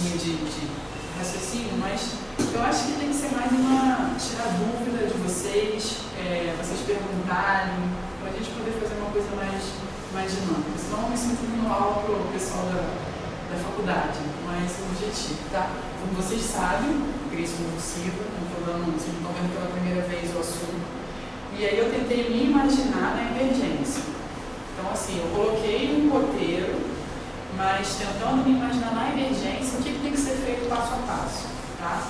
linha de raciocínio, mas eu acho que tem que ser mais uma tirar dúvida de vocês, vocês perguntarem, para a gente poder fazer uma coisa mais dinâmica. Senão eu me sinto dando aula para o pessoal da faculdade, mas o objetivo, tá? Como vocês sabem, crise convulsiva, vocês não estão vendo pela primeira vez o assunto. E aí eu tentei me imaginar na emergência. Então, assim, eu coloquei um roteiro, mas tentando me imaginar na emergência o que tem que ser feito passo a passo, tá?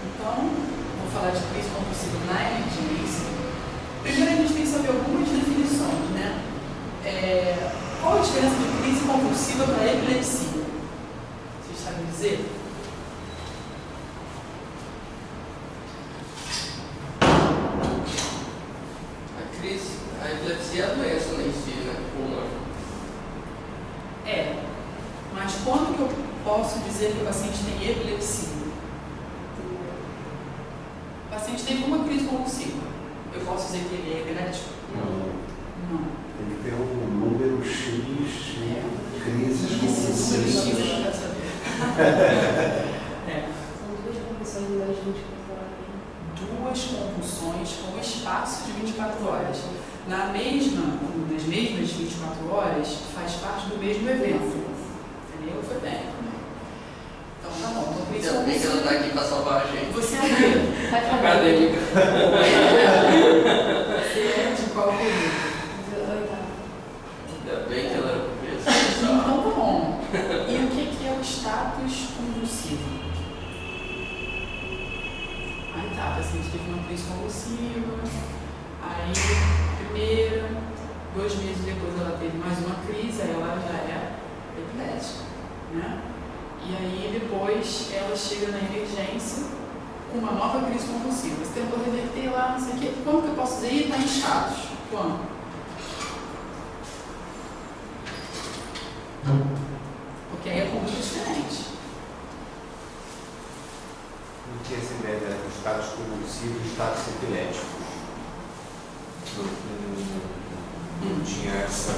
Então, vou falar de crise convulsiva na emergência. Primeiro a gente tem que saber algumas definições, né? Qual a diferença de crise convulsiva para epilepsia? Vocês sabem dizer? A epilepsia é a doença em si, né? Mas quando que eu posso dizer que o paciente tem epilepsia? O paciente teve uma crise convulsiva. Eu posso dizer que ele é epilético? Não. Tem que ter um número X de crises convulsivas. São duas convulsões em mais de 24 horas. Duas convulsões com espaço de 24 horas. Nas mesmas 24 horas, faz parte do mesmo evento. Entendeu? Foi bem. Então tá bom. Ainda bem que ela está aqui para salvar a gente. Você é acadêmica. Você é de qual período? Ainda bem que ela fez. Então tá bom. E o que é o status convulsivo? Aí tá, a paciente teve uma crise convulsiva, aí primeira, 2 meses depois ela teve mais uma crise, aí ela já é epilética, né? E aí depois ela chega na emergência com uma nova crise convulsiva. Você tentou reverter lá, não sei o quê. Quando que eu posso dizer? Está em status. Quando? Porque aí a conduta é diferente. Não tinha essa ideia dos estados convulsivos e estados epiléticos. Não tinha essa.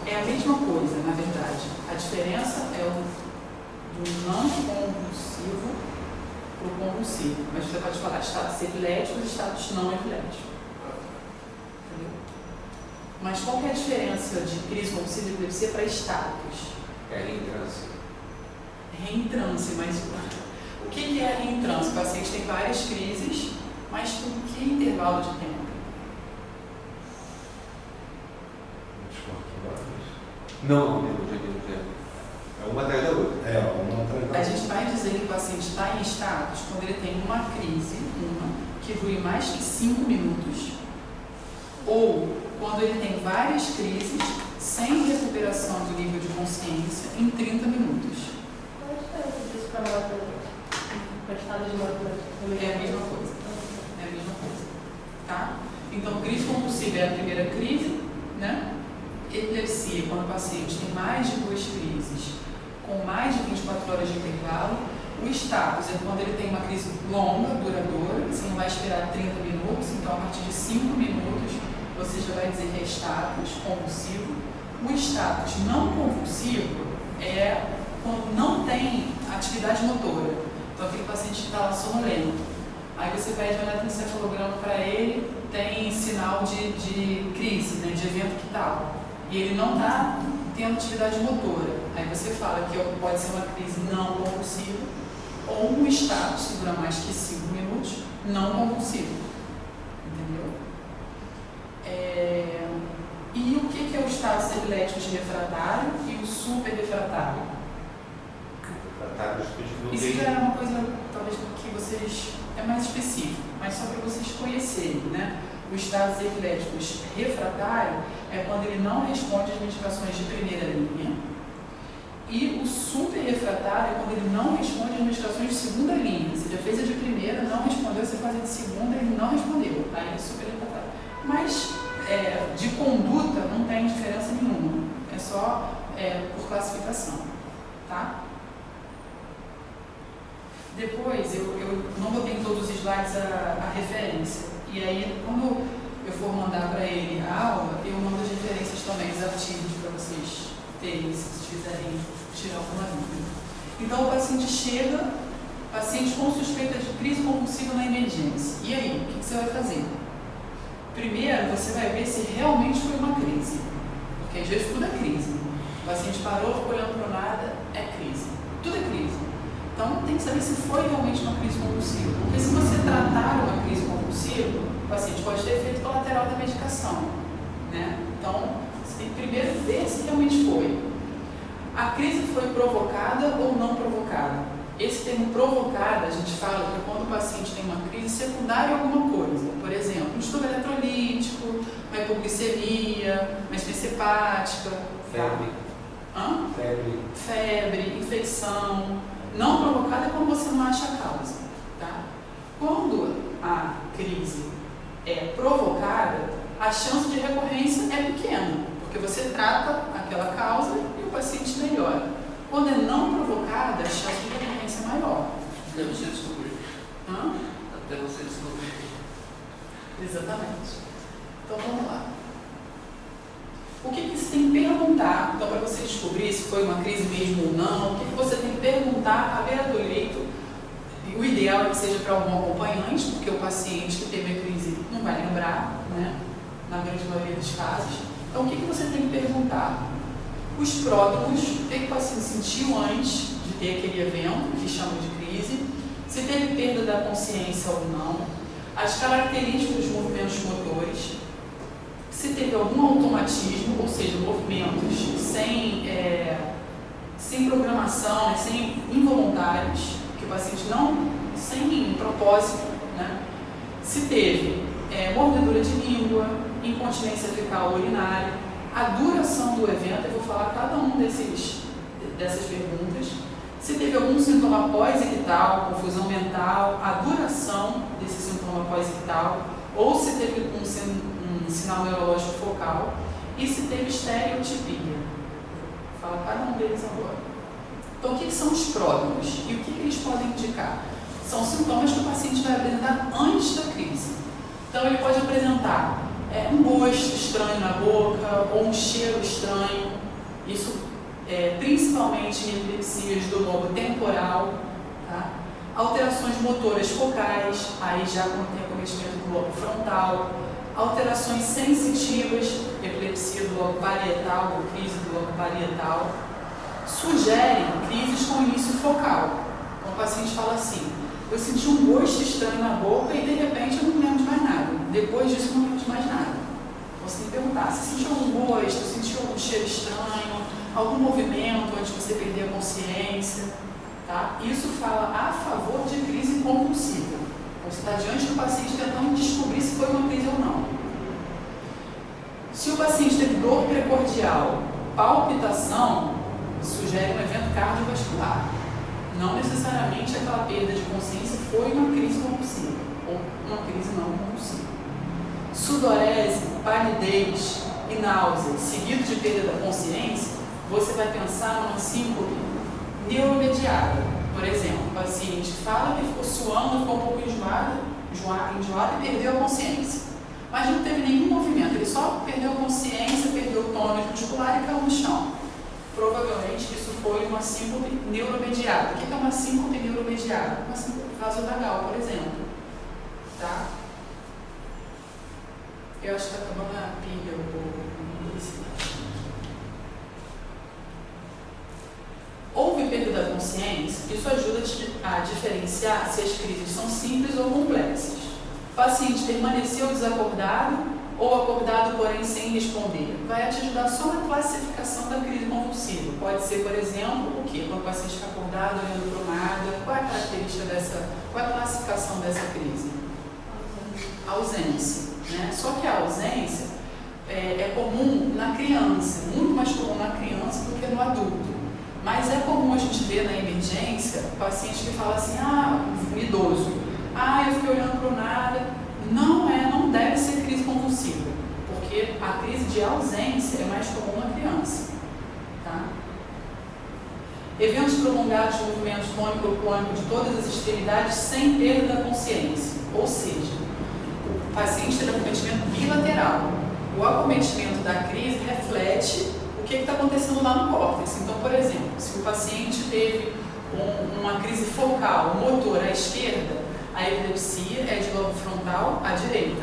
É a mesma coisa, na verdade. A diferença é do não convulsivo para o convulsivo. Mas você pode falar status epiléticos e status não epiléticos. Entendeu? Mas qual que é a diferença de crise convulsiva e epilepsia para status? É reentrância. Reentrância, mas o que é reentrância? O paciente tem várias crises, mas com que intervalo de tempo? Não, é uma atrás da outra. Uma atrás da outra. A gente vai dizer que o paciente está em status quando ele tem uma crise, que dure mais que 5 minutos, ou quando ele tem várias crises sem recuperação do nível de consciência em 30 minutos. Qual a diferença disso para estado de morte? É a mesma coisa. É a mesma coisa. Tá? Então, crise convulsiva é a primeira crise, né? Epilepsia, quando o paciente tem mais de 2 crises, com mais de 24 horas de intervalo. O status é quando ele tem uma crise longa, duradoura, você não vai esperar 30 minutos, então a partir de 5 minutos você já vai dizer que é status convulsivo. O status não convulsivo é quando não tem atividade motora. Então aquele paciente que está lá sonolento. Aí você pede um eletroencefalograma para ele, tem sinal de crise, né, de evento que tal. E ele não está tendo atividade motora. Aí você fala que pode ser uma crise não convulsiva ou um status que dura mais que 5 minutos, não convulsivo. Entendeu? E o que é o status epilético de refratário e o super refratário? Isso já é uma coisa, talvez, que vocês... é mais específico, mas só para vocês conhecerem, né? O status epiléticos refratário é quando ele não responde às medicações de primeira linha, e o super refratário é quando ele não responde às medicações de segunda linha. Você já fez a de primeira, não respondeu, você faz a de segunda e ele não respondeu. Aí é super refratário. Mas de conduta não tem diferença nenhuma, é só por classificação, tá? Depois, eu não botei em todos os slides a referência. E aí, quando eu for mandar para ele a aula, eu mando as referências também, os artigos, para vocês ter isso, se quiserem tirar alguma dúvida. Então, o paciente chega, paciente com suspeita de crise convulsiva na emergência. E aí, o que você vai fazer? Primeiro, você vai ver se realmente foi uma crise. Porque às vezes tudo é crise. O paciente parou, ficou olhando para o nada, é crise. Tudo é crise. Então, tem que saber se foi realmente uma crise convulsiva. Porque se você tratar uma crise convulsiva, o paciente pode ter efeito colateral da medicação, né? Então, você tem que primeiro ver se realmente foi. A crise foi provocada ou não provocada? Esse termo provocada, a gente fala que quando o paciente tem uma crise secundária a alguma coisa. Por exemplo, um distúrbio eletrolítico, uma hipoglicemia, uma insuficiência hepática. Febre. Febre, infecção. Não provocada é quando você não acha a causa. Tá? Quando a crise é provocada, a chance de recorrência é pequena, porque você trata aquela causa e o paciente melhora. Quando é não provocada, a chance de recorrência é maior. Até você descobrir. Hã? Até você descobrir. Exatamente. Então vamos lá. O que você tem que perguntar? Então, para você descobrir se foi uma crise mesmo ou não, o que você tem que perguntar à beira do leito? O ideal é que seja para algum acompanhante, porque o paciente que teve a crise não vai lembrar, né? Na grande maioria dos casos. Então, o que você tem que perguntar? Os pródromos, o que o paciente sentiu antes de ter aquele evento, que chama de crise, se teve perda da consciência ou não, as características dos movimentos motores, se teve algum automatismo, ou seja, movimentos sem programação, né, sem involuntários, que o paciente não, sem propósito, né, se teve mordedura de língua, incontinência fecal ou urinária, a duração do evento, eu vou falar cada um dessas perguntas, se teve algum sintoma pós-ictal, confusão mental, a duração desse sintoma pós-ictal, ou se teve um sinal neurológico focal, e se teve estereotipia. Vou falar cada um deles agora. Então, o que são os pródromos e o que eles podem indicar? São sintomas que o paciente vai apresentar antes da crise. Então, ele pode apresentar um gosto estranho na boca ou um cheiro estranho, isso principalmente em epilepsias do lobo temporal, tá? Alterações motoras focais, aí já quando tem acometimento do lobo frontal, alterações sensitivas, epilepsia do lobo parietal ou crise do lobo parietal, sugerem crises com início focal. Então, o paciente fala assim: eu senti um gosto estranho na boca e de repente eu não lembro de mais nada. Depois disso eu não lembro de mais nada. Você tem que perguntar: você sentiu algum gosto, sentiu algum cheiro estranho, algum movimento antes de você perder a consciência? Tá? Isso fala a favor de crise convulsiva. Você está diante do paciente tentando descobrir se foi uma crise ou não. Se o paciente teve dor precordial, palpitação, sugere um evento cardiovascular. Não necessariamente aquela perda de consciência foi uma crise convulsiva ou uma crise não convulsiva. Sudorese, palidez e náusea, seguido de perda da consciência, você vai pensar numa síncope neuromediada. Por exemplo, o paciente fala que ficou suando, ficou um pouco enjoado e perdeu a consciência. Mas não teve nenhum movimento, ele só perdeu a consciência, perdeu o tônus muscular e caiu no chão. Provavelmente isso foi uma síncope neuromediada. O que é uma síncope neuromediada? Uma síncope vasovagal, por exemplo. Tá? Eu acho que está acabando a pilha Houve perda da consciência, isso ajuda a diferenciar se as crises são simples ou complexas. O paciente permaneceu desacordado ou acordado, porém sem responder. Vai te ajudar só na classificação da crise convulsiva. Pode ser, por exemplo, o quê? Quando o paciente está acordado, olhando para o nada. Qual é a característica qual é a classificação dessa crise? Ausência. Né? Só que a ausência é comum na criança, muito mais comum na criança do que no adulto. Mas é comum a gente ver na emergência paciente que fala assim: um idoso, eu fiquei olhando para o nada. Não deve ser crise convulsiva, porque a crise de ausência é mais comum na criança. Tá? Eventos prolongados de movimento tônico ou clônico de todas as extremidades sem perda da consciência, ou seja, o paciente teve acometimento bilateral. O acometimento da crise reflete o que está acontecendo lá no córtex. Então, por exemplo, se o paciente teve uma crise focal motor à esquerda, a epilepsia é de lobo frontal à direita,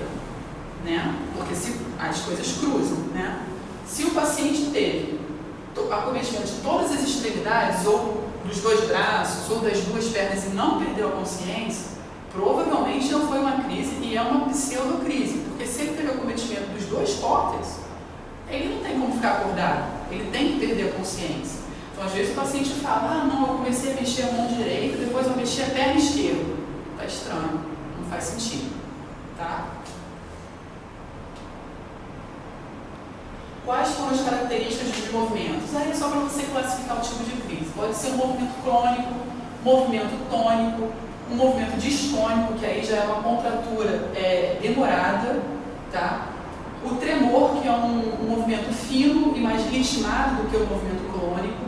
né? Porque as coisas cruzam, né? Se o paciente teve acometimento de todas as extremidades, ou dos 2 braços, ou das 2 pernas e não perdeu a consciência, provavelmente não foi uma crise e é uma pseudocrise, porque se ele teve acometimento dos 2 córtex, ele não tem como ficar acordado, ele tem que perder a consciência. Então, às vezes o paciente fala, não, eu comecei a mexer a mão direita, depois eu mexi a perna esquerda. Está estranho, não faz sentido, tá? Quais foram as características dos movimentos? Aí é só para você classificar o tipo de crise. Pode ser um movimento crônico, movimento tônico, um movimento distônico, que aí já é uma contratura demorada, tá? O tremor, que é um movimento fino e mais ritmado do que o movimento clônico.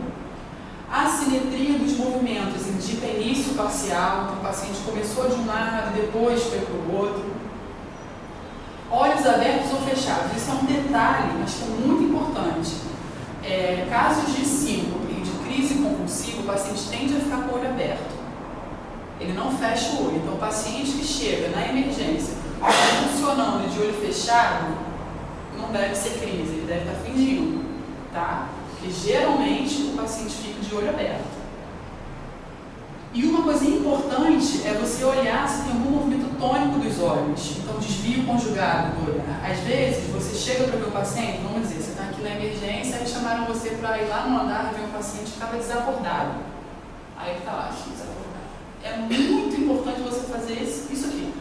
A assimetria dos movimentos de início parcial, então o paciente começou de um lado e depois foi para o outro. Olhos abertos ou fechados, isso é um detalhe, mas que é muito importante. Casos de síncope e de crise convulsiva, o paciente tende a ficar com o olho aberto. Ele não fecha o olho. Então, o paciente que chega na emergência funcionando de olho fechado, não deve ser crise, ele deve estar fingindo, tá? Porque geralmente o paciente fica de olho aberto. E uma coisa importante é você olhar se tem algum movimento tônico dos olhos, então desvio conjugado do olhar. Às vezes você chega para ver o paciente, vamos dizer, você está aqui na emergência e chamaram você para ir lá no andar ver um paciente que estava desacordado. Aí ele está lá, desacordado. É muito importante você fazer isso aqui,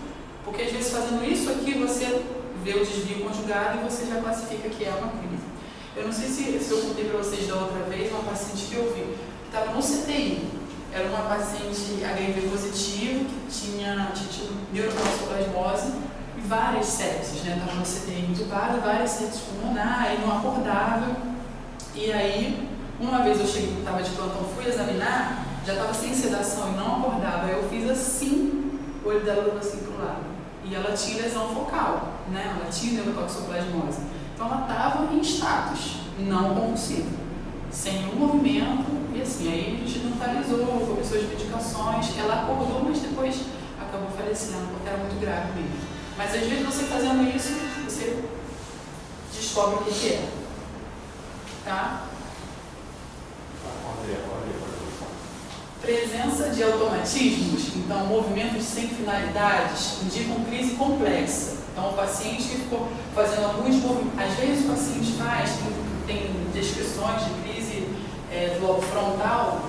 porque às vezes fazendo isso aqui você vê o desvio conjugado e você já classifica que é uma crise. Eu não sei se eu contei para vocês da outra vez, uma paciente que eu vi, que estava no CTI. Era uma paciente HIV positiva, que tinha tido neurotoxoplasmose e várias sepses, né? Estava no CTI entubada, várias sepses pulmonar, e não acordava. E aí, uma vez eu cheguei, estava de plantão, fui examinar, já estava sem sedação e não acordava. Aí eu fiz assim, o olho dela deu assim para o lado. E ela tinha lesão focal, né? Ela tinha neurotoxoplasmose. Então ela estava em status não convulsivo, sem nenhum movimento. E assim, aí a gente mentalizou, começou as medicações, ela acordou, mas depois acabou falecendo, porque era muito grave mesmo. Mas às vezes você fazendo isso, você descobre o que é. Tá? Presença de automatismos, então movimentos sem finalidades, indicam crise complexa. Então o paciente que ficou fazendo alguns movimentos, às vezes o paciente tem descrições de crise do lobo frontal.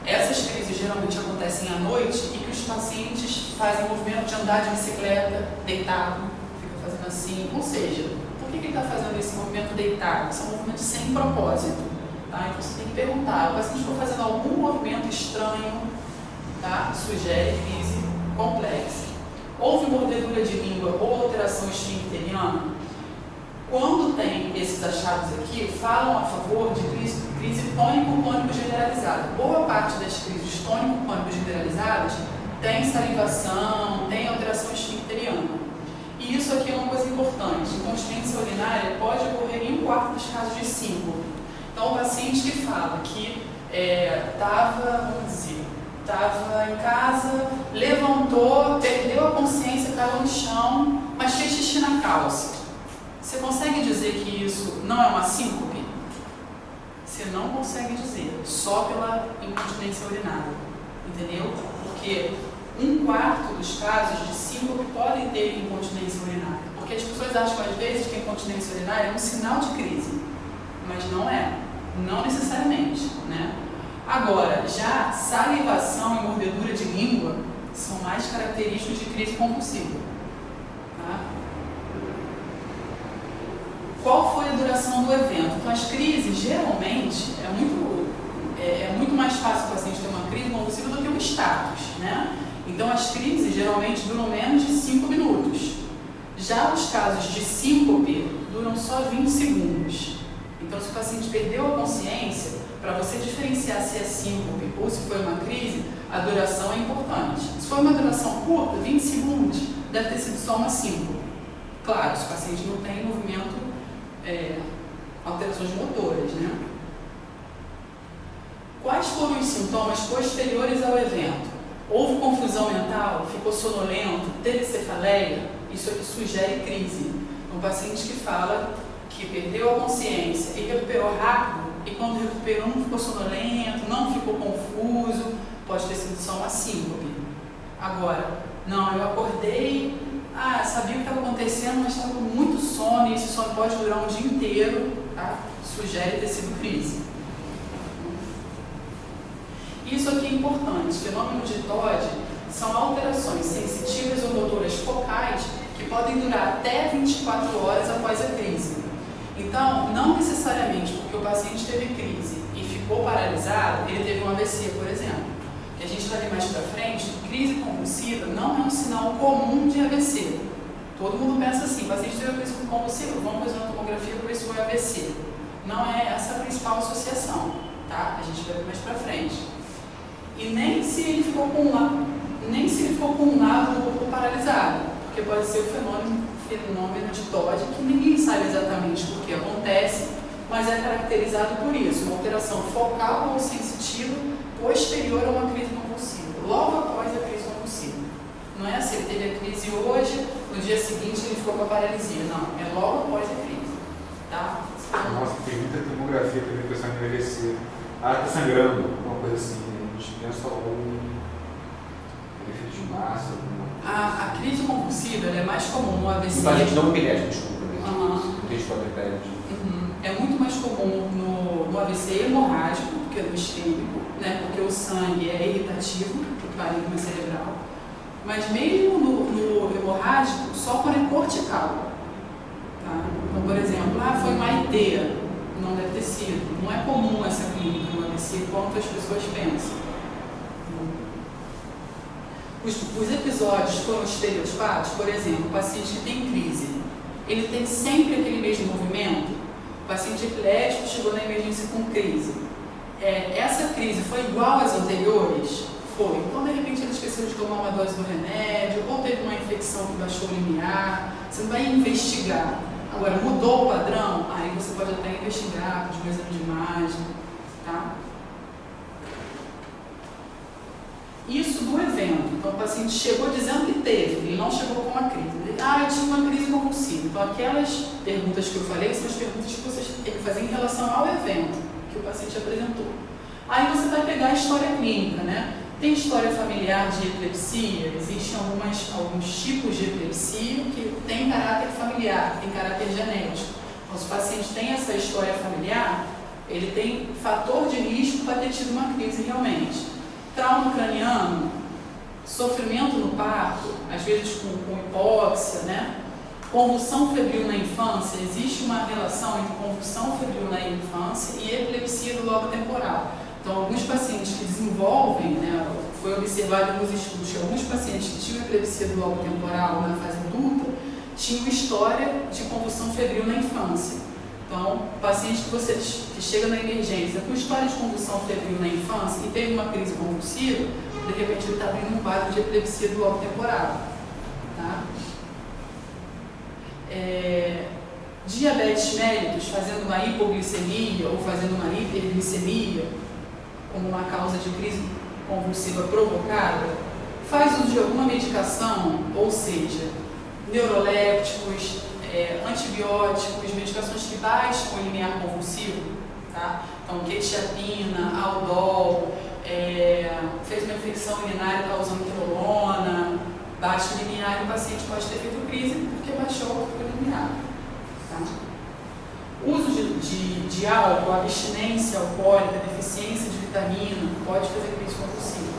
Essas crises geralmente acontecem à noite e que os pacientes fazem movimento de andar de bicicleta deitado, fica fazendo assim. Ou seja, por que ele está fazendo esse movimento deitado? São movimentos sem propósito. Tá? Então você tem que perguntar, o paciente está fazendo algum movimento estranho, tá? Sugere crise complexa. Houve mordedura de língua ou alteração esfincteriana? Quando tem esses achados aqui, falam a favor de crise tônico-clônico generalizada. Boa parte das crises tônico-clônico generalizadas tem salivação, tem alteração esfincteriana. E isso aqui é uma coisa importante. Incontinência urinária pode ocorrer em 1/4 dos casos de síncope. Então, o paciente que fala que estava em casa, levantou, perdeu a consciência, caiu no chão, mas fez xixi na calça. Você consegue dizer que isso não é uma síncope? Você não consegue dizer, só pela incontinência urinária, entendeu? Porque 1/4 dos casos de síncope podem ter incontinência urinária. Porque as pessoas acham às vezes que a incontinência urinária é um sinal de crise, mas não é, não necessariamente, né? Agora, já salivação e mordedura de língua são mais característicos de crise compulsiva. Tá? Qual foi a duração do evento? Então, as crises, geralmente, é muito mais fácil o paciente ter uma crise convulsiva do que um status, né? Então, as crises, geralmente, duram menos de 5 minutos. Já os casos de síncope duram só 20 segundos. Então, se o paciente perdeu a consciência, para você diferenciar se é síncope ou se foi uma crise, a duração é importante. Se for uma duração curta, 20 segundos, deve ter sido só uma síncope. Claro, se o paciente não tem movimento, alterações motoras, né? Quais foram os sintomas posteriores ao evento? Houve confusão mental? Ficou sonolento? Teve cefaleia? Isso aqui sugere crise. Um paciente que fala que perdeu a consciência e recuperou rápido, e quando recuperou não ficou sonolento, não ficou confuso, pode ter sido só uma síncope. Agora, não, eu acordei, sabia o que estava acontecendo, mas estava com muito sono, e esse sono pode durar um dia inteiro, tá? Sugere ter sido crise. Isso aqui é importante. Fenômeno de TOD são alterações sensitivas ou motoras focais que podem durar até 24 horas após a crise. Então, não necessariamente porque o paciente teve crise e ficou paralisado, ele teve um AVC, por exemplo. Que a gente vai ver mais para frente, crise convulsiva não é um sinal comum de AVC. Todo mundo pensa assim, o paciente teve crise convulsiva, vamos fazer uma tomografia para ver se foi AVC. Não é essa a principal associação, tá? A gente vai ver mais para frente. E nem se ele ficou com um lado do corpo paralisado, porque pode ser o fenômeno de TOD que ninguém sabe exatamente por que acontece, mas é caracterizado por isso, uma alteração focal ou sensitiva posterior a uma crise convulsiva, logo após a crise convulsiva. Não é assim, ele teve a crise hoje, no dia seguinte ele ficou com a paralisia, não, é logo após a crise, tá? Nossa, tem muita tomografia para ver a pessoa envelhecer. Está sangrando, alguma coisa assim. A gente pensa algum efeito de massa. A crise convulsiva é mais comum no AVC. No paciente não epilético, desculpa. Uhum. Não tem história epilética. É muito mais comum no AVC hemorrágico do que no isquêmico, né? Porque o sangue é irritativo, o parênquima cerebral. Mas mesmo no hemorrágico, só quando é cortical. Tá? Então, por exemplo, foi uma ideia, não deve ter sido. Não é comum essa clínica no AVC quanto as pessoas pensam. Os episódios foram estereotipados, por exemplo, o paciente que tem crise, ele tem sempre aquele mesmo movimento. O paciente epilético chegou na emergência com crise. Essa crise foi igual às anteriores? Foi. Então, de repente, ele esqueceu de tomar uma dose do remédio, ou teve uma infecção que baixou o limiar. Você não vai investigar. Agora, mudou o padrão? Aí você pode até investigar com um exame de imagem. Tá? Isso do evento. Então, o paciente chegou dizendo que teve, ele não chegou com uma crise. Eu tinha uma crise convulsiva. Então, aquelas perguntas que eu falei são as perguntas que vocês têm que fazer em relação ao evento que o paciente apresentou. Aí você vai pegar a história clínica, né? Tem história familiar de epilepsia, existem alguns tipos de epilepsia que tem caráter familiar, tem caráter genético. Então, se o paciente tem essa história familiar, ele tem fator de risco para ter tido uma crise realmente. Trauma craniano, sofrimento no parto, às vezes com hipóxia, né? Convulsão febril na infância, existe uma relação entre convulsão febril na infância e epilepsia do lobo temporal. Então, alguns pacientes que desenvolvem, né, foi observado em alguns estudos que alguns pacientes que tinham epilepsia do lobo temporal na fase adulta tinham história de convulsão febril na infância. Então, paciente que chega na emergência com história de convulsão febril na infância e teve uma crise convulsiva, de repente ele está abrindo um quadro de epilepsia do lobo temporal. Tá? Diabetes mellitus, fazendo uma hipoglicemia ou fazendo uma hiperglicemia, como uma causa de crise convulsiva provocada, faz uso de alguma medicação, ou seja, neurolépticos, antibióticos, medicações que baixam o limiar convulsivo, tá? Então, quetiapina, aldol, fez uma infecção urinária causando quinolona, baixa o limiar e o paciente pode ter feito crise porque baixou o limiar. Tá? Uso de álcool, abstinência alcoólica, deficiência de vitamina, pode fazer crise convulsiva.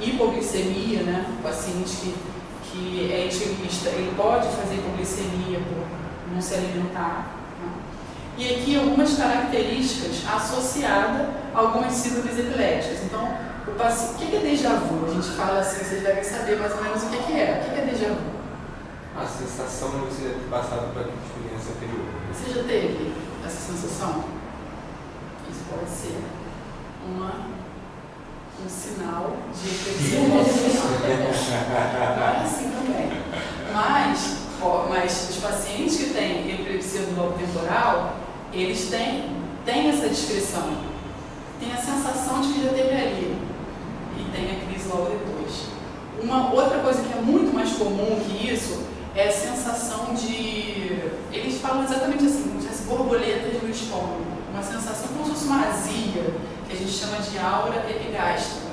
Hipoglicemia, né? O paciente que é etilista, ele pode fazer hipoglicemia por não se alimentar. Né? E aqui algumas características associadas a algumas síndromes epiléticas. Então, o que é déjà vu? A gente fala assim, vocês devem saber mais ou menos o que é. O que é déjà vu? A sensação de você ter passado por aquela experiência anterior. Você já teve essa sensação? Isso pode ser um sinal de epilepsia não é assim também. Mas os pacientes que têm epilepsia do lobo temporal, eles têm essa descrição. tem a sensação de que já teve ali e tem a crise logo depois. Uma outra coisa que é muito mais comum que isso é a sensação de... Eles falam exatamente assim, as borboletas no estômago. Uma sensação como se fosse uma azia, que a gente chama de aura epigástrica.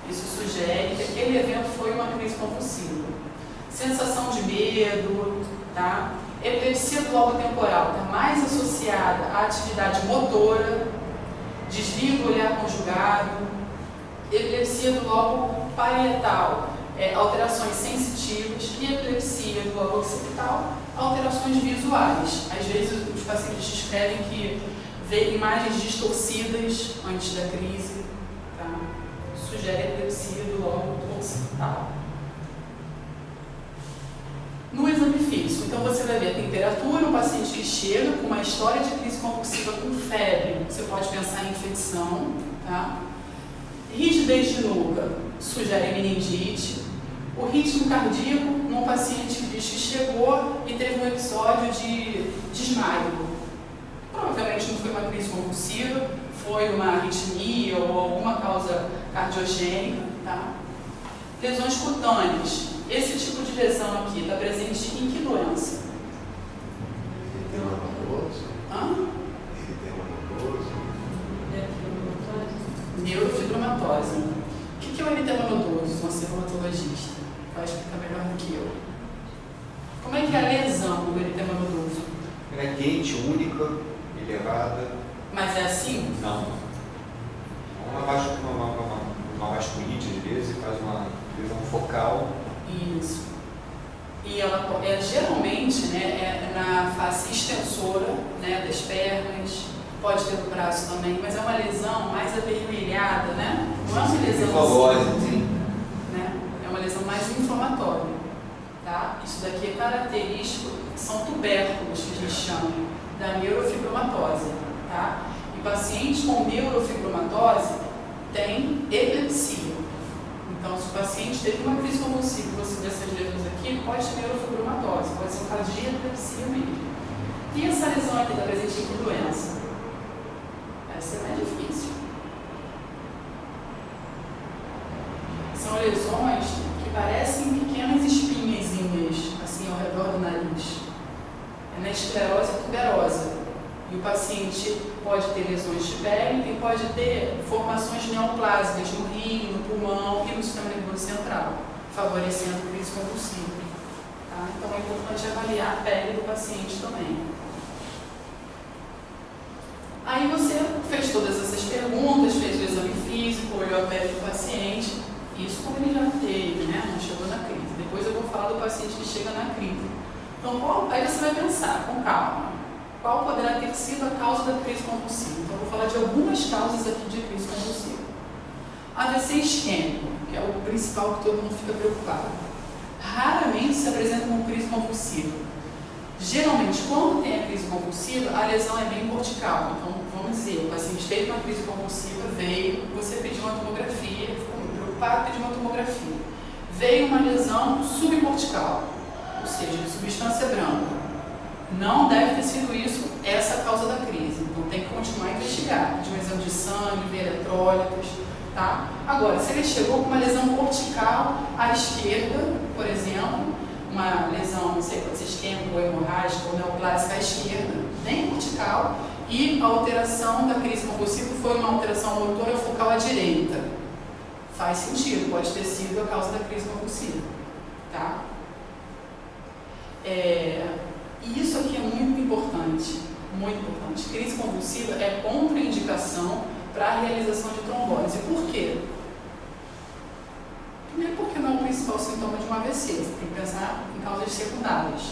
Isso sugere que aquele evento foi uma crise convulsiva. Sensação de medo, tá? Epilepsia do lobo temporal está mais associada à atividade motora, desvio do olhar conjugado. Epilepsia do lobo parietal, alterações sensitivas, e epilepsia do lobo occipital, alterações visuais. Às vezes os pacientes descrevem que vê imagens distorcidas antes da crise, tá? Sugere epilepsia do lobo occipital. No exame físico, então você vai ver a temperatura, o paciente que chega com uma história de crise convulsiva com febre, você pode pensar em infecção, tá? Rigidez de nuca, sugere meningite. O ritmo cardíaco, num paciente que diz que chegou e teve um episódio de desmaio. Provavelmente não foi uma crise convulsiva, foi uma arritmia ou alguma causa cardiogênica, tá? Lesões cutâneas. Esse tipo de lesão aqui está presente em que doença? Neurofibromatose. O que é o eritema nodoso? Um reumatologista vai explicar melhor do que eu. Como é que é a lesão do eritema nodoso? Ela é quente, única, elevada. Mas é assim? Não. Uma vasculite, às vezes, faz uma lesão focal. Isso. E ela geralmente, né, é na face extensora, né, das pernas, pode ter no braço também, mas é uma lesão mais avermelhada, né? Não é uma lesão assim, né? É uma lesão mais inflamatória, tá? Isso daqui é característico, são tubérculos que a gente chama da neurofibromatose, tá? E pacientes com neurofibromatose têm epilepsia. Então, se o paciente teve uma crise convulsiva, você vê essas letras aqui, pode ter neurofibromatose, pode ser um caso de epilepsia mesmo. E essa lesão aqui está presente em que doença? Essa é mais difícil. São lesões que parecem pequenas espinhazinhas, assim, ao redor do nariz. É na esclerose tuberosa. E o paciente pode ter lesões de pele e pode ter formações neoplásicas no rim, no pulmão e no sistema nervoso central, favorecendo a crise convulsiva. Tá? Então é importante avaliar a pele do paciente também. Aí você fez todas essas perguntas, fez o exame físico, olhou a pele do paciente, isso como ele já teve, né? Não chegou na crise. Depois eu vou falar do paciente que chega na crise. Então, aí você vai pensar, com calma. Qual poderá ter sido a causa da crise convulsiva? Então, eu vou falar de algumas causas aqui de crise convulsiva. AVC isquêmico, que é o principal que todo mundo fica preocupado. Raramente se apresenta como crise convulsiva. Geralmente, quando tem a crise convulsiva, a lesão é bem cortical. Então, vamos dizer, o paciente teve uma crise convulsiva, veio, você pediu uma tomografia, ficou muito preocupado, pediu uma tomografia. Veio uma lesão subcortical, ou seja, de substância branca. Não deve ter sido isso, essa a causa da crise. Então tem que continuar a investigar, pedir um exame de sangue, ver eletrólitos, tá? Agora, se ele chegou com uma lesão cortical à esquerda, por exemplo, uma lesão, não sei, pode ser isquêmica ou hemorrágica ou neoplásica à esquerda, bem cortical, e a alteração da crise convulsiva foi uma alteração motora focal à direita. Faz sentido, pode ter sido a causa da crise convulsiva, tá? E isso aqui é muito importante, muito importante. Crise convulsiva é contraindicação para a realização de trombose. Por quê? Primeiro, porque não é o principal sintoma de um AVC, você tem que pensar em causas secundárias.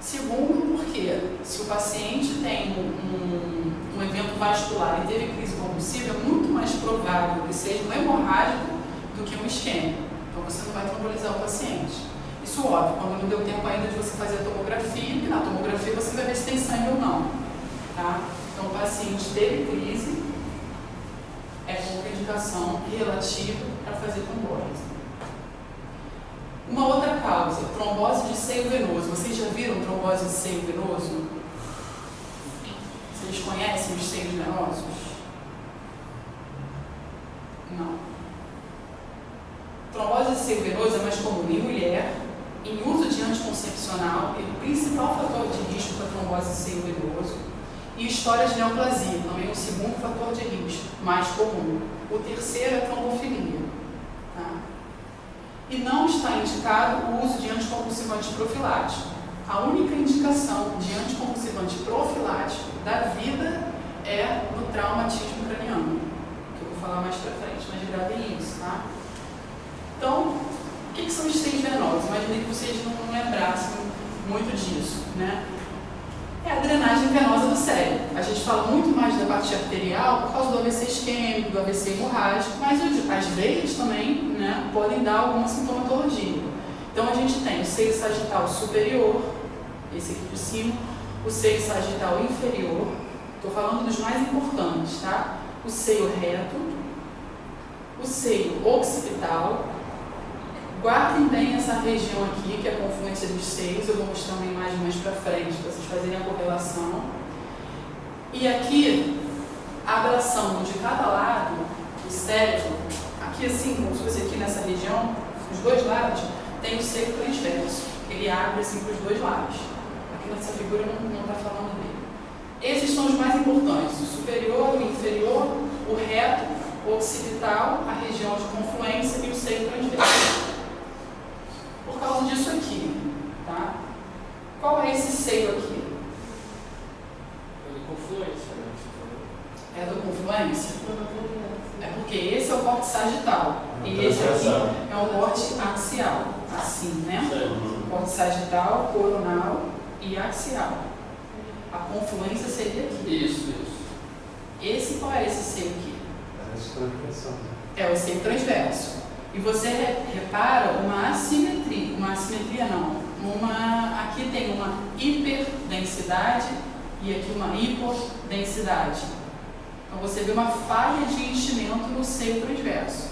Segundo, porque se o paciente tem um evento vascular e teve crise convulsiva, é muito mais provável que seja um hemorrágico do que um isquêmico. Então você não vai trombolizar o paciente. Isso óbvio, quando não deu tempo ainda de você fazer a tomografia, e na tomografia você vai ver se tem sangue ou não. Tá? Então o paciente teve crise, é contraindicação relativa para fazer trombose. Uma outra causa, trombose de seio venoso. Vocês já viram trombose de seio venoso? Vocês conhecem os seios venosos? seio venoso é mais comum em mulher, em uso de anticoncepcional, é o principal fator de risco para trombose de seio venoso, e história de neoplasia, também é o segundo fator de risco, mais comum. O terceiro é a trombofilia. Tá? E não está indicado o uso de anticonvulsivante profilático. A única indicação de anticonvulsivante profilático da vida é no traumatismo craniano, que eu vou falar mais pra frente, mas gravem isso, tá? Então, o que são os seios venosos? Imaginei que vocês não lembrassem muito disso, né? É a drenagem venosa do cérebro. A gente fala muito mais da parte arterial por causa do AVC isquêmico, do AVC hemorrágico, mas as veias também, né, podem dar alguma sintomatologia. Então a gente tem o seio sagital superior, esse aqui de cima, o seio sagital inferior, estou falando dos mais importantes, tá? O seio reto, o seio occipital. Guardem bem essa região aqui, que é a confluência dos seios. Eu vou mostrar uma imagem mais para frente, para vocês fazerem a correlação. E aqui, a ablação de cada lado do cérebro, aqui assim, como se fosse aqui nessa região, os dois lados, tem o seio transverso. Ele abre assim para os dois lados. Aqui nessa figura não está falando dele. Esses são os mais importantes: o superior, o inferior, o reto, o occipital, a região de confluência e o seio transverso. Por causa disso aqui, tá? Qual é esse seio aqui? É do confluência, né? É do confluência? É porque esse é o corte sagital e esse aqui é o corte axial, assim, né? Corte sagital, coronal e axial. A confluência seria aqui. Isso. Esse, qual é esse seio aqui? Parece transversal. É o seio transverso. E você repara uma assimetria, aqui tem uma hiperdensidade e aqui uma hipodensidade. Então você vê uma falha de enchimento no seio transverso.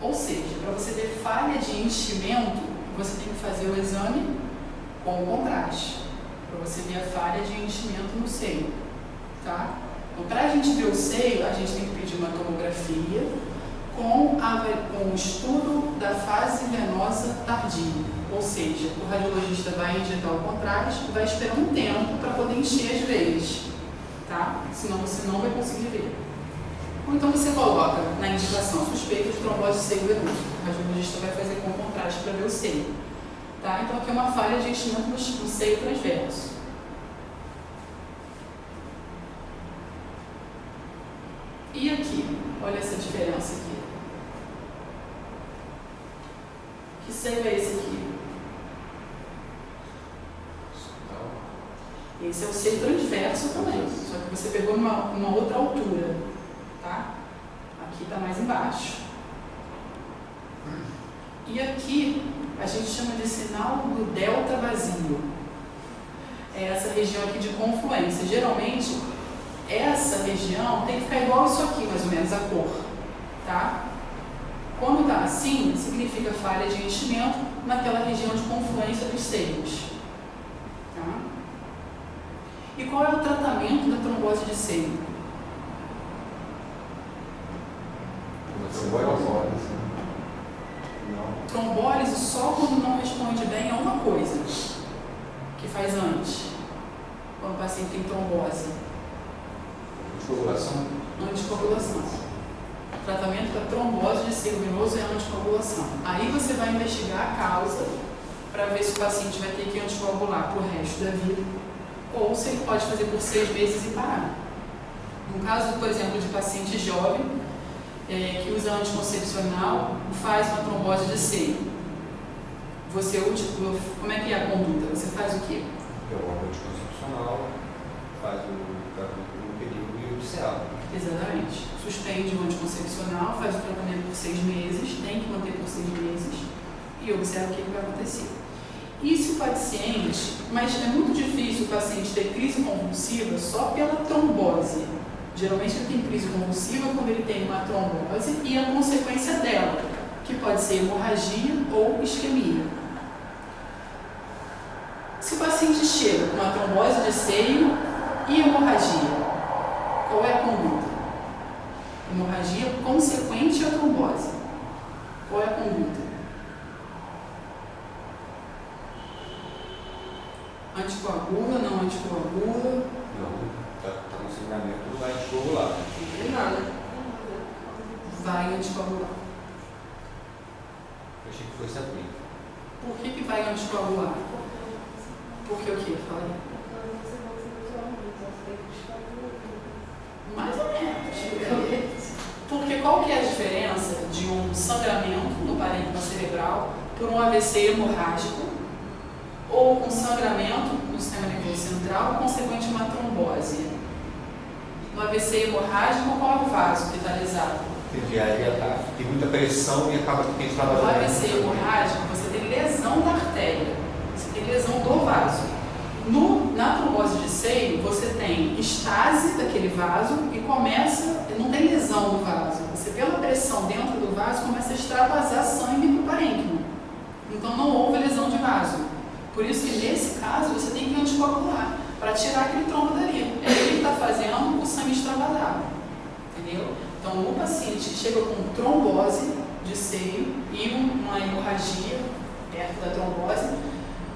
Ou seja, para você ver falha de enchimento, você tem que fazer o exame com o contraste, para você ver a falha de enchimento no seio. Tá? Então, para a gente ver o seio, a gente tem que pedir uma tomografia com o estudo da fase venosa tardia. Ou seja, o radiologista vai injetar o contraste e vai esperar um tempo para poder encher as veias, tá? Senão você não vai conseguir ver. Ou então você coloca na indicação suspeita de trombose de seio venoso. O radiologista vai fazer com contraste para ver o seio. Tá? Então aqui é uma falha de enchimento no seio transverso. E aqui? Olha essa diferença aqui. Que seio é esse aqui? Esse é o seio transverso também, só que você pegou uma outra altura, tá? Aqui está mais embaixo. E aqui a gente chama de sinal do delta vazio. É essa região aqui de confluência. Geralmente, essa região tem que ficar igual isso aqui, mais ou menos, a cor, tá? Quando está assim, significa falha de enchimento naquela região de confluência dos seios. Tá? E qual é o tratamento da trombose de seio? Trombólise só quando não responde bem a uma coisa que faz antes, quando o paciente tem trombose. Anticoagulação. Anticoagulação. O tratamento da trombose de seio venoso é a anticoagulação. Aí você vai investigar a causa para ver se o paciente vai ter que anticoagular para o resto da vida ou se ele pode fazer por 6 meses e parar. No caso, por exemplo, de paciente jovem que usa anticoncepcional, faz uma trombose de seio. Como é que é a conduta? Você faz o quê? Interrompe o anticoncepcional, faz o tratamento no período judicial. Exatamente. Suspende o anticoncepcional, faz o tratamento por 6 meses, tem que manter por 6 meses e observa o que vai acontecer. E se o paciente, mas é muito difícil o paciente ter crise convulsiva só pela trombose. Geralmente ele tem crise convulsiva quando ele tem uma trombose e a consequência dela, que pode ser hemorragia ou isquemia. Se o paciente chega com uma trombose de seio e hemorragia, qual é a conduta? Hemorragia consequente à trombose. Qual é a conduta? Anticoagula, não anticoagula. Não, tá com sangramento, não vai anticoagular. Não tem nada. Vai anticoagular. Eu achei que fosse abrir. Por que vai anticoagular? Porque o quê? Fala aí. Mais ou menos. Porque qual que é a diferença de um sangramento do parênquima cerebral por um AVC hemorrágico ou um sangramento no sistema nervoso central consequente a uma trombose? No AVC hemorrágico, qual é o vaso que está lesado? Entendi, aí tem muita pressão e acaba que tem que No AVC hemorrágico, você tem lesão da artéria, você tem lesão do vaso. Na trombose de seio, você tem estase daquele vaso e não tem lesão do vaso. Você, pela pressão dentro do vaso, começa a extravasar sangue para o parênquima. Então, não houve lesão de vaso. Por isso que, nesse caso, você tem que anticoagular para tirar aquele trombo dali. É ele que está fazendo o sangue extravasar. Entendeu? Então, o paciente que chega com trombose de seio e uma hemorragia perto da trombose,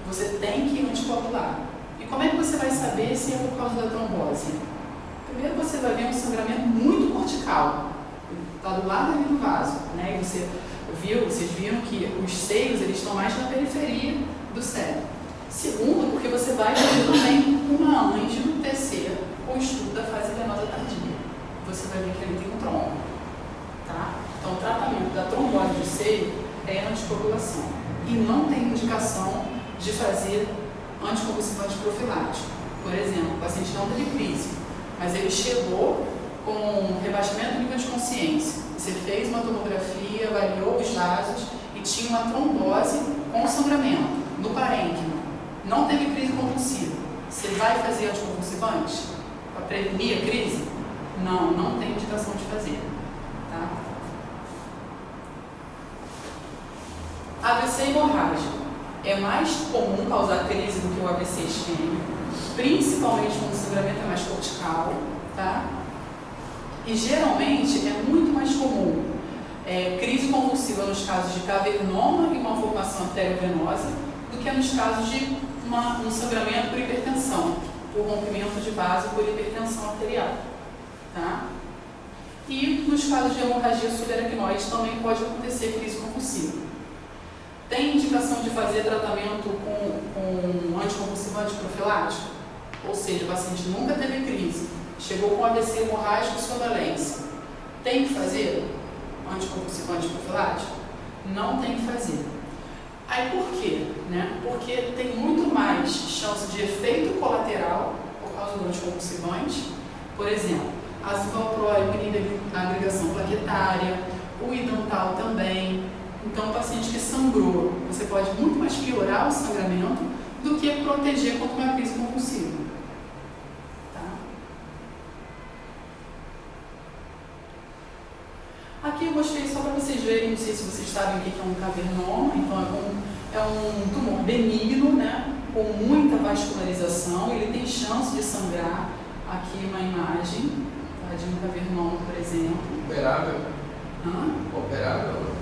você tem que anticoagular. E como é que você vai saber se é por causa da trombose? Primeiro você vai ver um sangramento muito cortical. Está do lado ali do vaso, né? E vocês viram que os seios eles estão mais na periferia do cérebro. Segundo, porque você vai fazer também uma angio TC, com estudo da fase venosa tardia. Você vai ver que ele tem um trombo. Tá? Então, o tratamento da trombose de seio é anticoagulação. E não tem indicação de fazer anticonvulsivante profilático. Por exemplo, o paciente não teve crise, mas ele chegou com rebaixamento do nível de consciência. Você fez uma tomografia, avaliou os vasos e tinha uma trombose com sangramento no parênquima. Não teve crise convulsiva. Você vai fazer anticonvulsivante para prevenir a crise? Não, não tem indicação de fazer. Tá? AVC hemorrágico. É mais comum causar crise do que o AVC isquêmico, principalmente quando o sangramento é mais cortical, tá? E geralmente é muito mais comum crise convulsiva nos casos de cavernoma e malformação arteriovenosa do que nos casos de um sangramento por hipertensão, por rompimento de vaso por hipertensão arterial, tá? E nos casos de hemorragia subaracnoide também pode acontecer crise convulsiva. Tem indicação de fazer tratamento com anticonvulsivante profilático? Ou seja, o paciente nunca teve crise, chegou com AVC hemorrágico e sua valência. Tem que fazer anticonvulsivante profilático? Não tem que fazer. Aí por quê? Né? Porque tem muito mais chance de efeito colateral por causa do anticonvulsivante. Por exemplo, ácido valproico inibe a agregação plaquetária, o idantal também. Então, o paciente que sangrou, você pode muito mais piorar o sangramento do que proteger contra uma crise convulsiva. Tá? Aqui eu mostrei só para vocês verem, não sei se vocês sabem o que é um cavernoma. Então, é um tumor benigno, né, com muita vascularização. Ele tem chance de sangrar. Aqui uma imagem tá, de um cavernoma, por exemplo. Operável? Operável.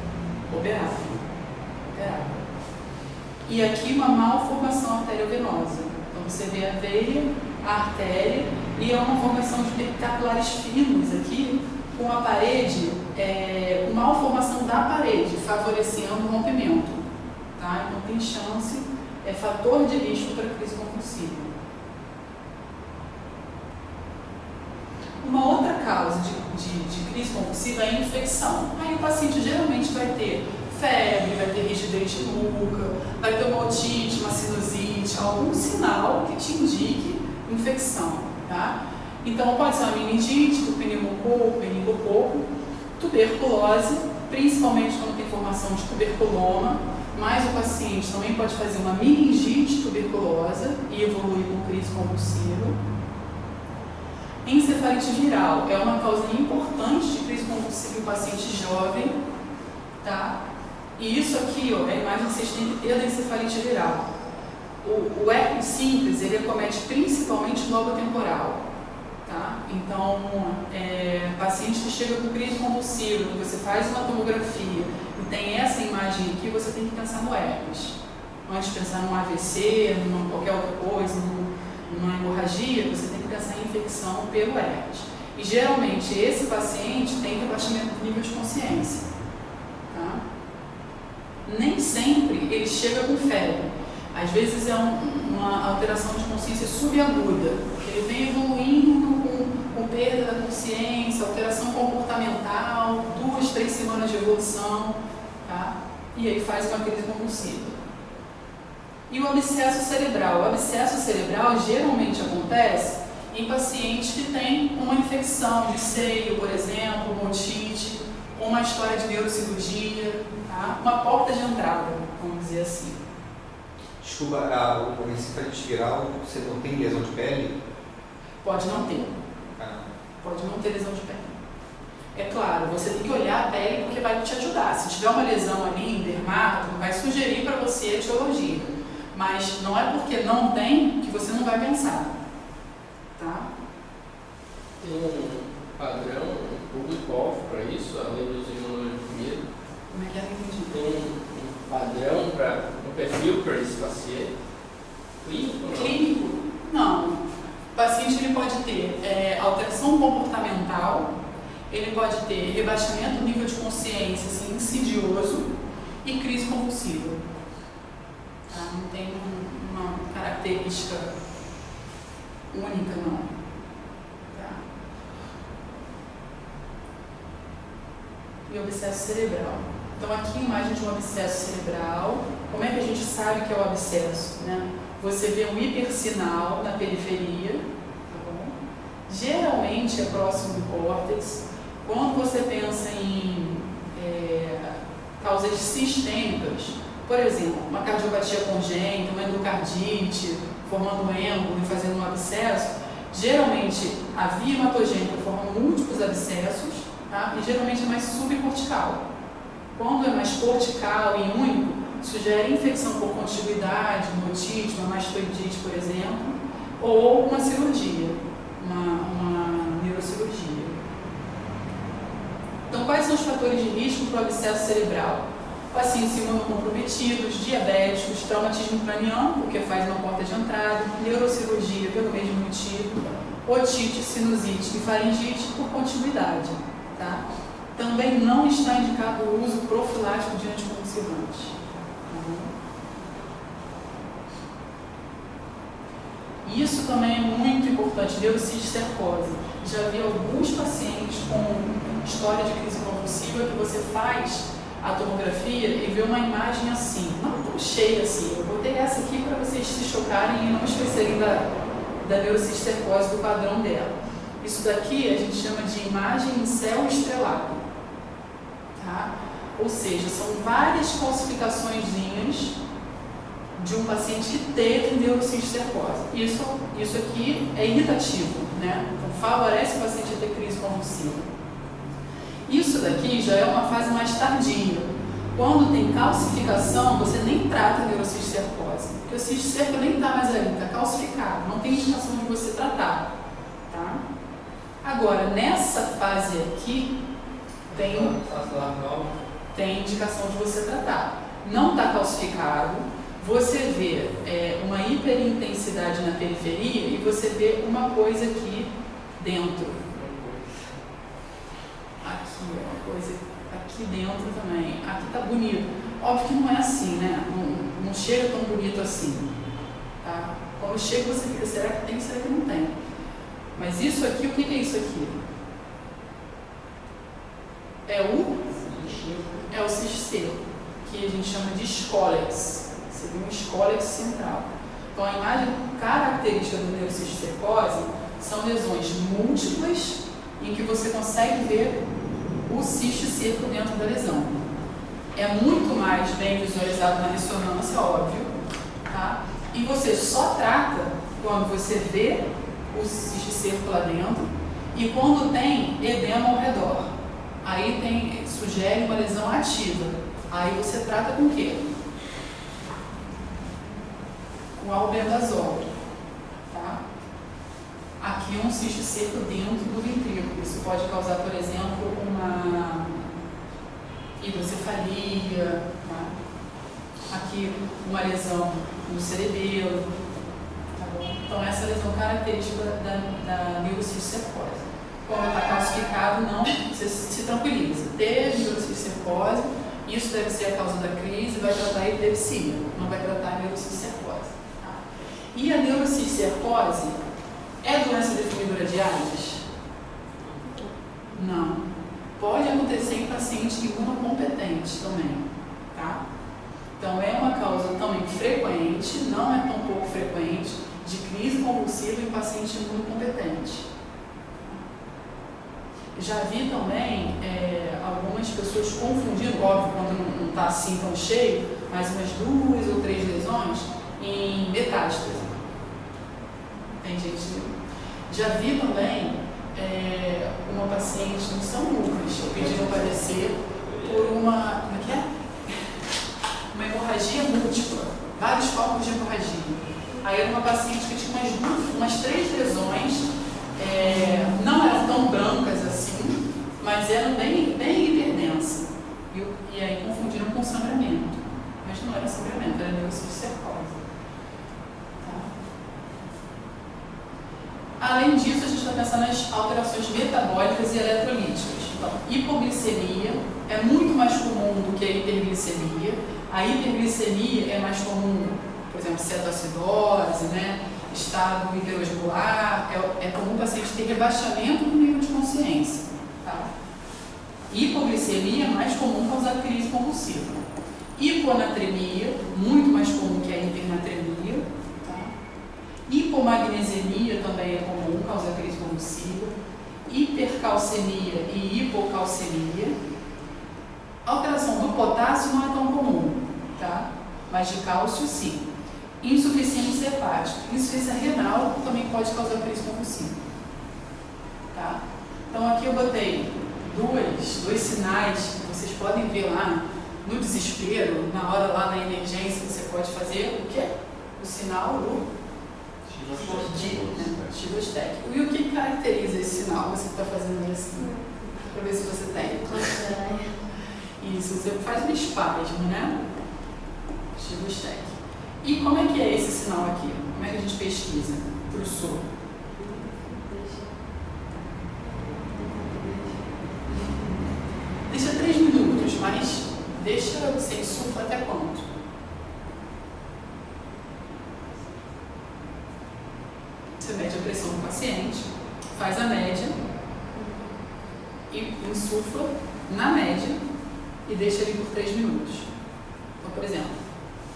E aqui uma malformação arteriovenosa. Então você vê a veia, a artéria e é uma formação de capilares finos aqui com a parede, uma malformação da parede, favorecendo o rompimento. Tá? Então tem chance, é fator de risco para crise convulsiva. Uma outra causa de crise convulsiva é a infecção. Aí o paciente geralmente vai ter febre, vai ter rigidez de nuca, vai ter uma otite, uma sinusite, algum sinal que te indique infecção. Tá? Então pode ser uma meningite, meningococo, tuberculose, principalmente quando tem formação de tuberculoma, mas o paciente também pode fazer uma meningite tuberculosa e evoluir com crise convulsiva. Encefalite viral é uma causa importante de crise convulsiva em paciente jovem, tá? E isso aqui, ó, é a imagem que vocês têm que ter da encefalite viral. O herpes simples, ele acomete principalmente o lobo temporal, tá? Então, paciente que chega com crise convulsiva, que você faz uma tomografia e tem essa imagem aqui, você tem que pensar no herpes, antes de pensar num AVC, numa qualquer outra coisa, numa hemorragia, você tem que pensar em infecção pelo herpes. E geralmente esse paciente tem rebaixamento do nível de consciência. Tá? Nem sempre ele chega com febre. Às vezes é uma alteração de consciência subaguda. Ele vem evoluindo com perda da consciência, alteração comportamental, 2, 3 semanas de evolução, tá? E aí faz uma crise convulsiva. E o abscesso cerebral? O abscesso cerebral geralmente acontece em pacientes que têm uma infecção de seio, por exemplo, uma otite, uma história de neurocirurgia, tá? Uma porta de entrada, vamos dizer assim. Desculpa, o encefalite viral, você não tem lesão de pele? Pode não ter. Pode não ter lesão de pele. É claro, você tem que olhar a pele porque vai te ajudar. Se tiver uma lesão ali em dermato, vai sugerir para você a etiologia. Mas não é porque não tem que você não vai pensar. Tá? Tem um padrão, um público-alvo para isso, além dos imunodeprimidos? Como é que é? Não entendi. Tem um padrão, um perfil para esse paciente? Clínico? Não? Clínico? Não. O paciente ele pode ter alteração comportamental, ele pode ter rebaixamento do nível de consciência assim, insidioso e crise convulsiva. Tá? Não tem uma característica única, não. Tá? E o abscesso cerebral. Então, aqui a imagem de um abscesso cerebral. Como é que a gente sabe que é o abscesso? Né? Você vê um hipersinal na periferia, tá bom? Geralmente é próximo do córtex. Quando você pensa em causas sistêmicas, por exemplo, uma cardiopatia congênita, uma endocardite, formando um êmbolo e fazendo um abscesso, geralmente a via hematogênica forma múltiplos abscessos, tá? E geralmente é mais subcortical. Quando é mais cortical e único, sugere infecção por contiguidade, uma otite, uma mastoidite, por exemplo, ou uma cirurgia, uma neurocirurgia. Então, quais são os fatores de risco para o abscesso cerebral? Pacientes imunocomprometidos, diabéticos, traumatismo craniano, porque faz uma porta de entrada, neurocirurgia pelo mesmo motivo, otite, sinusite e faringite por contiguidade. Tá? Também não está indicado o uso profilático de anticonvulsivantes. Isso também é muito importante, neurocisticercose. Já vi alguns pacientes com história de crise convulsiva que você faz a tomografia e vê uma imagem assim, não tão cheia assim. Eu botei essa aqui para vocês se chocarem e não esquecerem da neurocisticercose, do padrão dela. Isso daqui a gente chama de imagem em céu estrelado. Tá? Ou seja, são várias calcificaçõezinhas de um paciente que teve neurocisticercose. Isso aqui é irritativo, né? Então favorece o paciente a ter crise convulsiva. Isso daqui já é uma fase mais tardia. Quando tem calcificação, você nem trata a neurocisticercose, porque o cisticerco nem está mais ali, está calcificado, não tem indicação de você tratar. Tá? Agora, nessa fase aqui, tem indicação de você tratar. Não está calcificado, você vê uma hiperintensidade na periferia e você vê uma coisa aqui dentro. Aqui, uma coisa aqui dentro também. Aqui tá bonito. Óbvio que não é assim, né? Não chega tão bonito assim. Tá? Quando chega você fica, será que tem, será que não tem? Mas isso aqui, o que é isso aqui? É o cisticerco, que a gente chama de escólex. Seria um escólex central. Então a imagem característica do neurocisticercose são lesões múltiplas em que você consegue ver o cisticerco dentro da lesão. É muito mais bem visualizado na ressonância, óbvio, tá? E você só trata quando você vê o cisticerco lá dentro e quando tem edema ao redor. Aí sugere uma lesão ativa. Aí você trata com o quê? Com albendazol. Tá? Aqui um cisticerco dentro do ventrículo. Isso pode causar, por exemplo, uma hidrocefalia. Tá? Aqui uma lesão no cerebelo, tá bom? Então essa é a lesão característica da neurociscercose. Quando está calcificado, não, você se tranquiliza. Teve neurociscercose, isso deve ser a causa da crise, vai tratar a epilepsia, não vai tratar a neurociscercose. Tá? E a neurociscercose é doença definidora de AIDS? Não. Pode acontecer em paciente imunocompetente também, tá? Então é uma causa também frequente, não é tão pouco frequente, de crise convulsiva em paciente imunocompetente. Já vi também algumas pessoas confundindo, óbvio, quando não está assim tão cheio, mas umas 2 ou 3 lesões em metástase. Tem gente. Já vi também uma paciente em São Lucas pedindo para descer por uma. Como é que é? Uma hemorragia múltipla, vários focos de hemorragia. Aí era uma paciente que tinha umas 3 lesões. Não eram tão brancas assim, mas eram bem hiperdensa. E aí confundiram com sangramento. Mas não era sangramento, era neurociscercose. Tá? Além disso, a gente está pensando nas alterações metabólicas e eletrolíticas. Então, hipoglicemia é muito mais comum do que a hiperglicemia. A hiperglicemia é mais comum, por exemplo, cetoacidose, né? Estado hiperosmolar, é comum o paciente ter rebaixamento do nível de consciência. Tá? Hipoglicemia é mais comum causar crise convulsiva. Hiponatremia, muito mais comum que a hipernatremia. Tá? Hipomagnesemia também é comum causar crise convulsiva. Hipercalcemia e hipocalcemia. Alteração do potássio não é tão comum, tá? Mas de cálcio sim. Insuficiência hepática. Insuficiência renal também pode causar crise convulsiva. Tá? Então aqui eu botei dois sinais que vocês podem ver lá no desespero, na hora lá na emergência, você pode fazer o quê? O sinal do Chivostec. E o que caracteriza esse sinal? Você está fazendo assim, para ver se você tem. Isso, você faz um espasmo, né? Chivostec. E como é que é esse sinal aqui? Como é que a gente pesquisa? Professor. Deixa 3 minutos, mas deixa você insufla até quanto? Você mede a pressão do paciente, faz a média e insufla na média e deixa ali por 3 minutos. Então, por exemplo,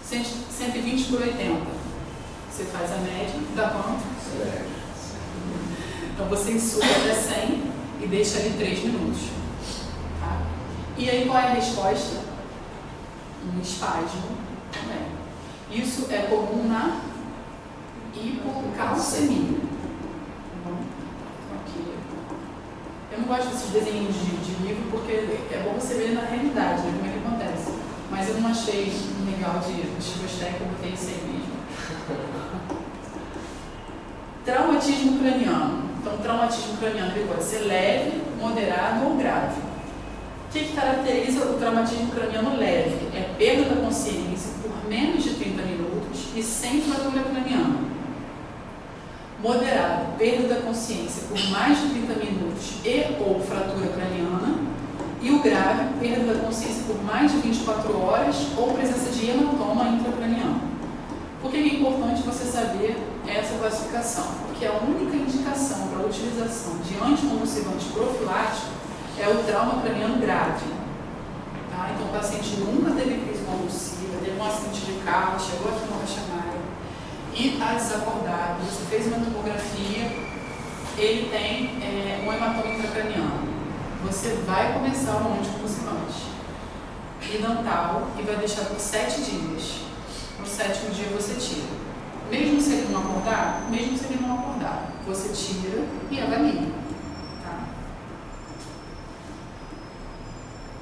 120 por 80. Você faz a média, dá quanto? Então você insufla até 100 e deixa ali 3 minutos. Tá? E aí qual é a resposta? Um espasmo também. Isso é comum na hipocalcemia. Aqui. Eu não gosto desses desenhos de livro porque é bom você ver na realidade, né, como é que acontece. Mas eu não achei legal de Chivostec, eu botei isso aí mesmo. Traumatismo craniano. Então, traumatismo craniano pode ser leve, moderado ou grave. O que caracteriza o traumatismo craniano leve? É perda da consciência por menos de 30 minutos e sem fratura craniana. Moderado, perda da consciência por mais de 30 minutos e ou fratura craniana. E o grave, perda da consciência por mais de 24 horas ou presença de hematoma intracraniano. Por que é importante você saber essa classificação? Porque a única indicação para a utilização de anticonvulsivante profilático é o trauma craniano grave. Tá? Então o paciente nunca teve crise convulsiva, teve um acidente de carro, chegou aqui no Rocha-Maia e está desacordado, você fez uma tomografia, ele tem um hematoma intracraniano. Você vai começar um anticonvulsivante idantal e vai deixar por 7 dias. No 7º dia você tira. Mesmo se ele não acordar, você tira e avalia. Tá?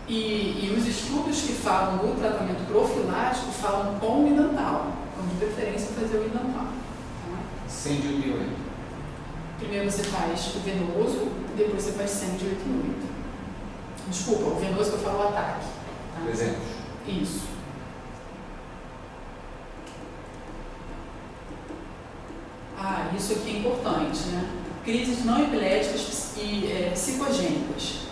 E os estudos que falam do tratamento profilático falam com o idantal. Então, de preferência, fazer o idantal. Tá? Sem de 8 em 8. Primeiro você faz o venoso, depois você faz 100 de 8 em 8. Desculpa, o venoso que eu falo o ataque. Tá? 300. Isso. Ah, isso aqui é importante, né? Crises não epiléticas e psicogênicas.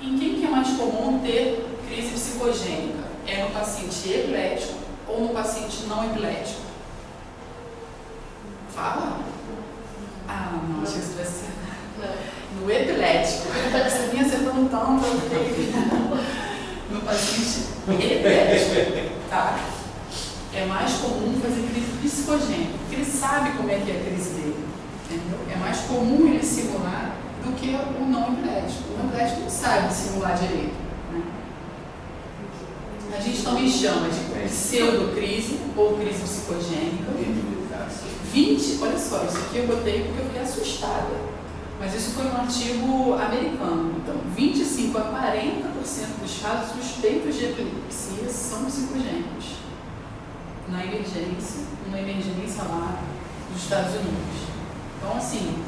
Em quem que é mais comum ter crise psicogênica? É no paciente epilético ou no paciente não epilético? Fala? Ah, não, achei que você vai acertar. No epilético. Você vinha acertando tanto, eu fiquei... No paciente epilético, tá? É mais comum fazer crise psicogênica, porque ele sabe como é que é a crise dele, entendeu? É mais comum ele simular do que o não epilético. O não epilético não sabe simular direito, né? A gente também chama de pseudocrise ou crise psicogênica. 20, olha só, isso aqui eu botei porque eu fiquei assustada, mas isso foi um artigo americano. Então, 25 a 40% dos casos suspeitos de epilepsia são psicogênicos na emergência lá dos Estados Unidos. Então, assim,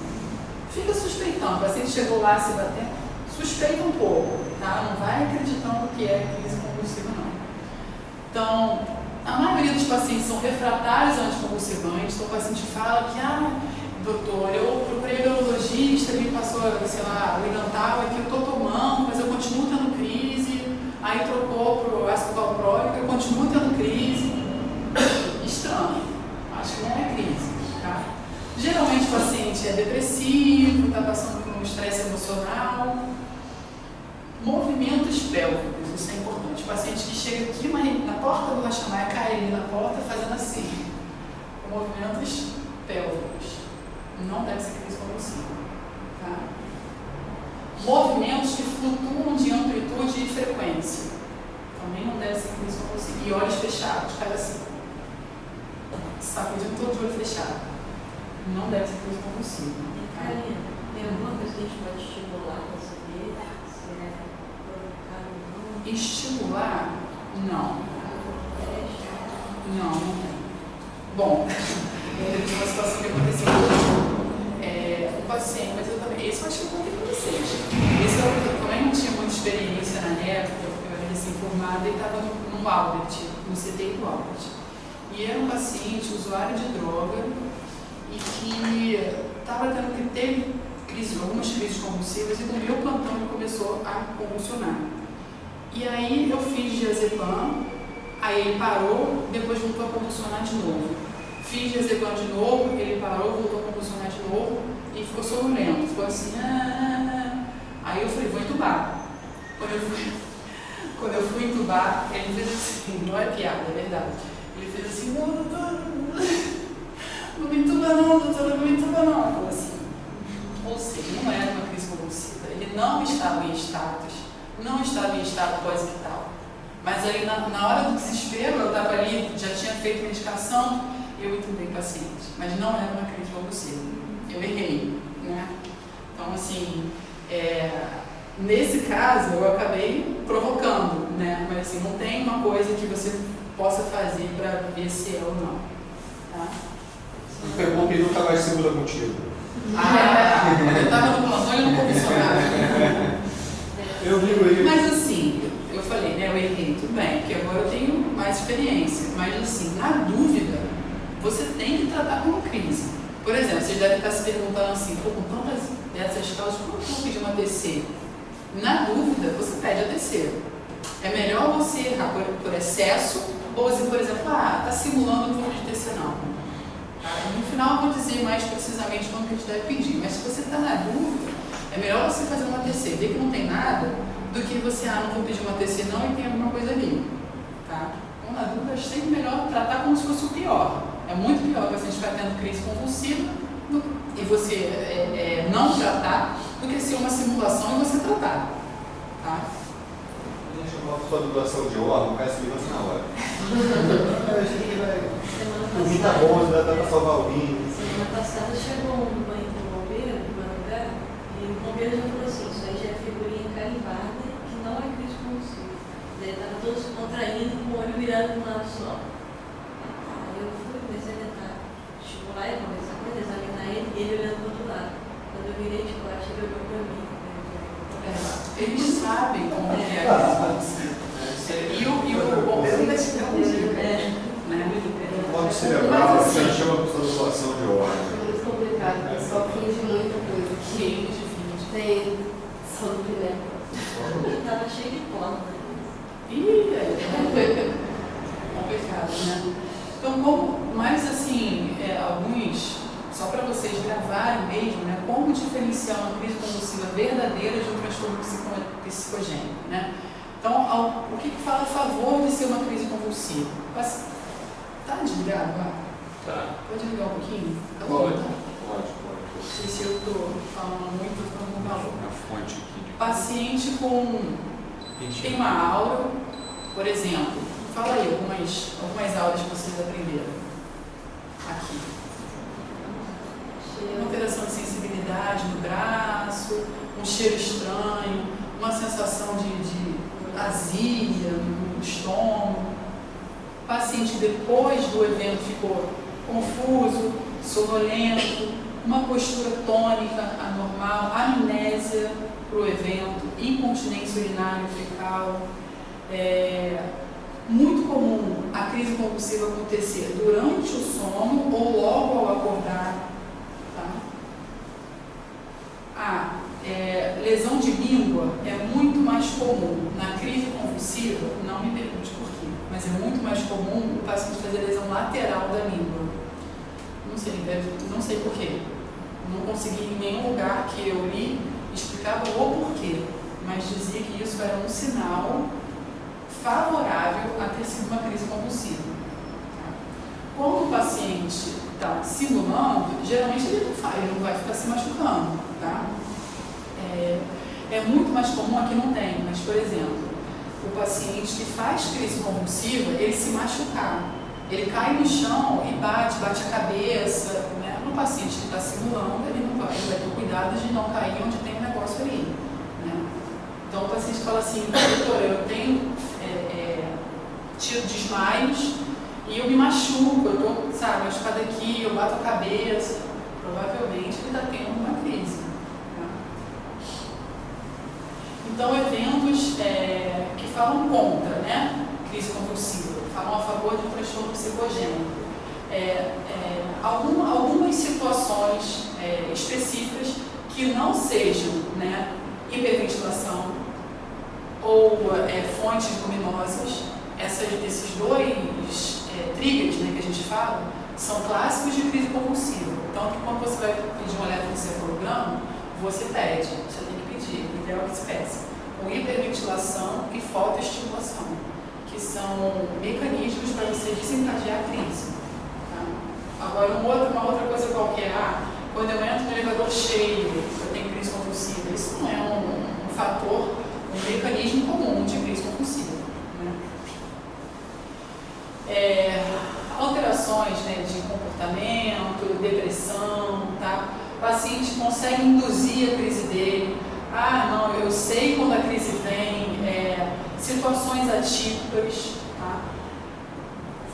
fica suspeitando. O paciente chegou lá se batendo, suspeita um pouco, tá? Não vai acreditando que é crise convulsiva, não. Então, a maioria dos pacientes são refratários a anticonvulsivantes. Então, o paciente fala que, doutor, eu procurei o neurologista, ele me passou, sei lá, o Idantal, é que eu estou tomando, mas eu continuo tendo crise. Aí trocou para o ácido valproico, eu continuo tendo crise. Estranho, acho que não é crise, tá? Geralmente o paciente é depressivo, está passando por um estresse emocional. Movimentos pélvicos, isso é importante. O paciente que chega aqui na porta do Rachamaya, cai ali na porta fazendo assim. Movimentos pélvicos. Não deve ser crise convulsiva, tá? Movimentos que flutuam de amplitude e frequência. Também não deve ser crise convulsiva. E olhos fechados, faz assim. Sacudindo todo de olho fechado. Não deve ser crise convulsiva. Karina, tem alguma coisa que a gente pode estimular para saber se é provocar ou não? Estimular? Não. Não, não tem. Bom, teve uma situação que aconteceu o paciente, mas eu também, esse eu acho que eu contei para vocês. Esse eu também não tinha muita experiência na época, eu era recém-formada e estava no Albert, no CTI do Albert. E era um paciente, usuário de droga, e que teve algumas crises convulsivas, e no meu plantão ele começou a convulsionar. E aí eu fiz diazepam, aí ele parou, depois voltou a convulsionar de novo. Fiz diazepam de novo, ele parou, voltou a convulsionar de novo e ficou sonolento, ficou assim. Aí eu falei, vou entubar. Quando eu fui entubar, ele fez assim, não é piada, é verdade. Ele fez assim, não, doutora, não me entuba não, doutora, não me entuba não. Ele falou assim. Ou seja, não era uma crise convulsiva, ele não estava em status, não estava em estado pós-vital. Mas aí na hora do desespero, eu estava ali, já tinha feito medicação, eu entubei o paciente. Mas não era uma crise convulsiva. Eu errei, né? Então, assim, nesse caso, eu acabei provocando, né? Mas assim, não tem uma coisa que você possa fazer para ver se é ou não. Tá? Não pergunta e nunca mais segura contigo. Eu estava no plantão e não condicionava. Eu digo isso. Mas assim, eu falei, né, eu errei, tudo bem, porque agora eu tenho mais experiência. Mas assim, na dúvida, você tem que tratar como crise. Por exemplo, vocês devem estar se perguntando assim, pô, com tantas dessas causas, como eu vou pedir uma TC? Na dúvida, você pede a TC. É melhor você errar por excesso, ou se, por exemplo, está simulando um de TC não. Tá? No final eu vou dizer mais precisamente como que a gente deve pedir, mas se você está na dúvida, é melhor você fazer uma TC, ver que não tem nada, do que você, não vou pedir uma TC não e tem alguma coisa ali. Tá? Então, na dúvida, é sempre melhor tratar como se fosse o pior. É muito pior o paciente ficar tendo crise convulsiva e você não tratar, do que ser uma simulação e você tratar. Tá? A gente chamou a sua doação de órgão, o cara se liga na hora. Eu achei que vai. O rim tá bom, dá pra salvar o rim. Semana passada chegou um banho do bombeiro, do Manugá, e o bombeiro já falou assim, isso aí já é figurinha carimbada, que não é crise convulsiva. Ele estava todos contraindo, com o olho virado para um lado só. Aí eu fui, comecei a tentar estimular ele, conversar com ele, examinar ele, e ele olhando para o outro lado. Quando eu virei de baixo, ele olhou para mim. Eles sabem como é a crise convulsiva. E o bombeiro vai se ter um dia, né? O corte cerebral, a gente chama a doação de órgão. estudarem mesmo, né, como diferenciar uma crise convulsiva verdadeira de um transtorno psicogênico, né? Então, o que fala a favor de ser uma crise convulsiva? Está desligado? Tá. Pode ligar um pouquinho? Tá bom, Pode. tá? Pode. Não sei se eu estou falando muito, estou falando com calor. A fonte aqui de. Paciente tem uma aura, por exemplo, fala aí algumas aulas que vocês aprenderam aqui. Uma alteração de sensibilidade no braço, um cheiro estranho, uma sensação de azia no estômago. O paciente depois do evento ficou confuso, sonolento, uma postura tônica anormal, amnésia para o evento, incontinência urinária e fecal. É muito comum a crise convulsiva acontecer durante o sono ou logo ao acordar. Tá? Lesão de língua é muito mais comum na crise convulsiva, não me pergunte por quê, mas é muito mais comum o paciente fazer lesão lateral da língua. Não sei por quê. Não consegui em nenhum lugar que eu li explicava o porquê, mas dizia que isso era um sinal favorável a ter sido uma crise convulsiva. Tá? Quando o paciente está simulando, geralmente ele não vai ficar se machucando. Tá? É muito mais comum, aqui não tem, mas por exemplo, o paciente que faz crise convulsiva, ele se machucar. Ele cai no chão e bate a cabeça, né? No paciente que está simulando, ele vai ter cuidado de não cair onde tem um negócio ali, né? Então o paciente fala assim, doutor, eu tenho tiro desmaios e eu me machuco, eu estou, machucado aqui, eu bato a cabeça, provavelmente ele está tendo uma crise. Tá? Então eventos que falam contra, né? Crise convulsiva, falam a favor de um transtorno psicogênico. Algumas situações específicas que não sejam, né, hiperventilação ou fontes luminosas, esses dois triggers, né, que a gente fala, são clássicos de crise convulsiva. Então, quando você vai pedir um eletroencefalograma, você tem que pedir, o ideal é que se peça, com hiperventilação e fotoestimulação, que são mecanismos para você desencadear a crise. Tá? Agora, uma outra coisa qualquer, quando eu entro no elevador cheio, eu tenho crise convulsiva, isso não é um fator, um mecanismo comum de crise convulsiva. Né? Alterações, né, de comportamento, depressão, tá? O paciente consegue induzir a crise dele. Não, eu sei quando a crise vem, situações atípicas, tá?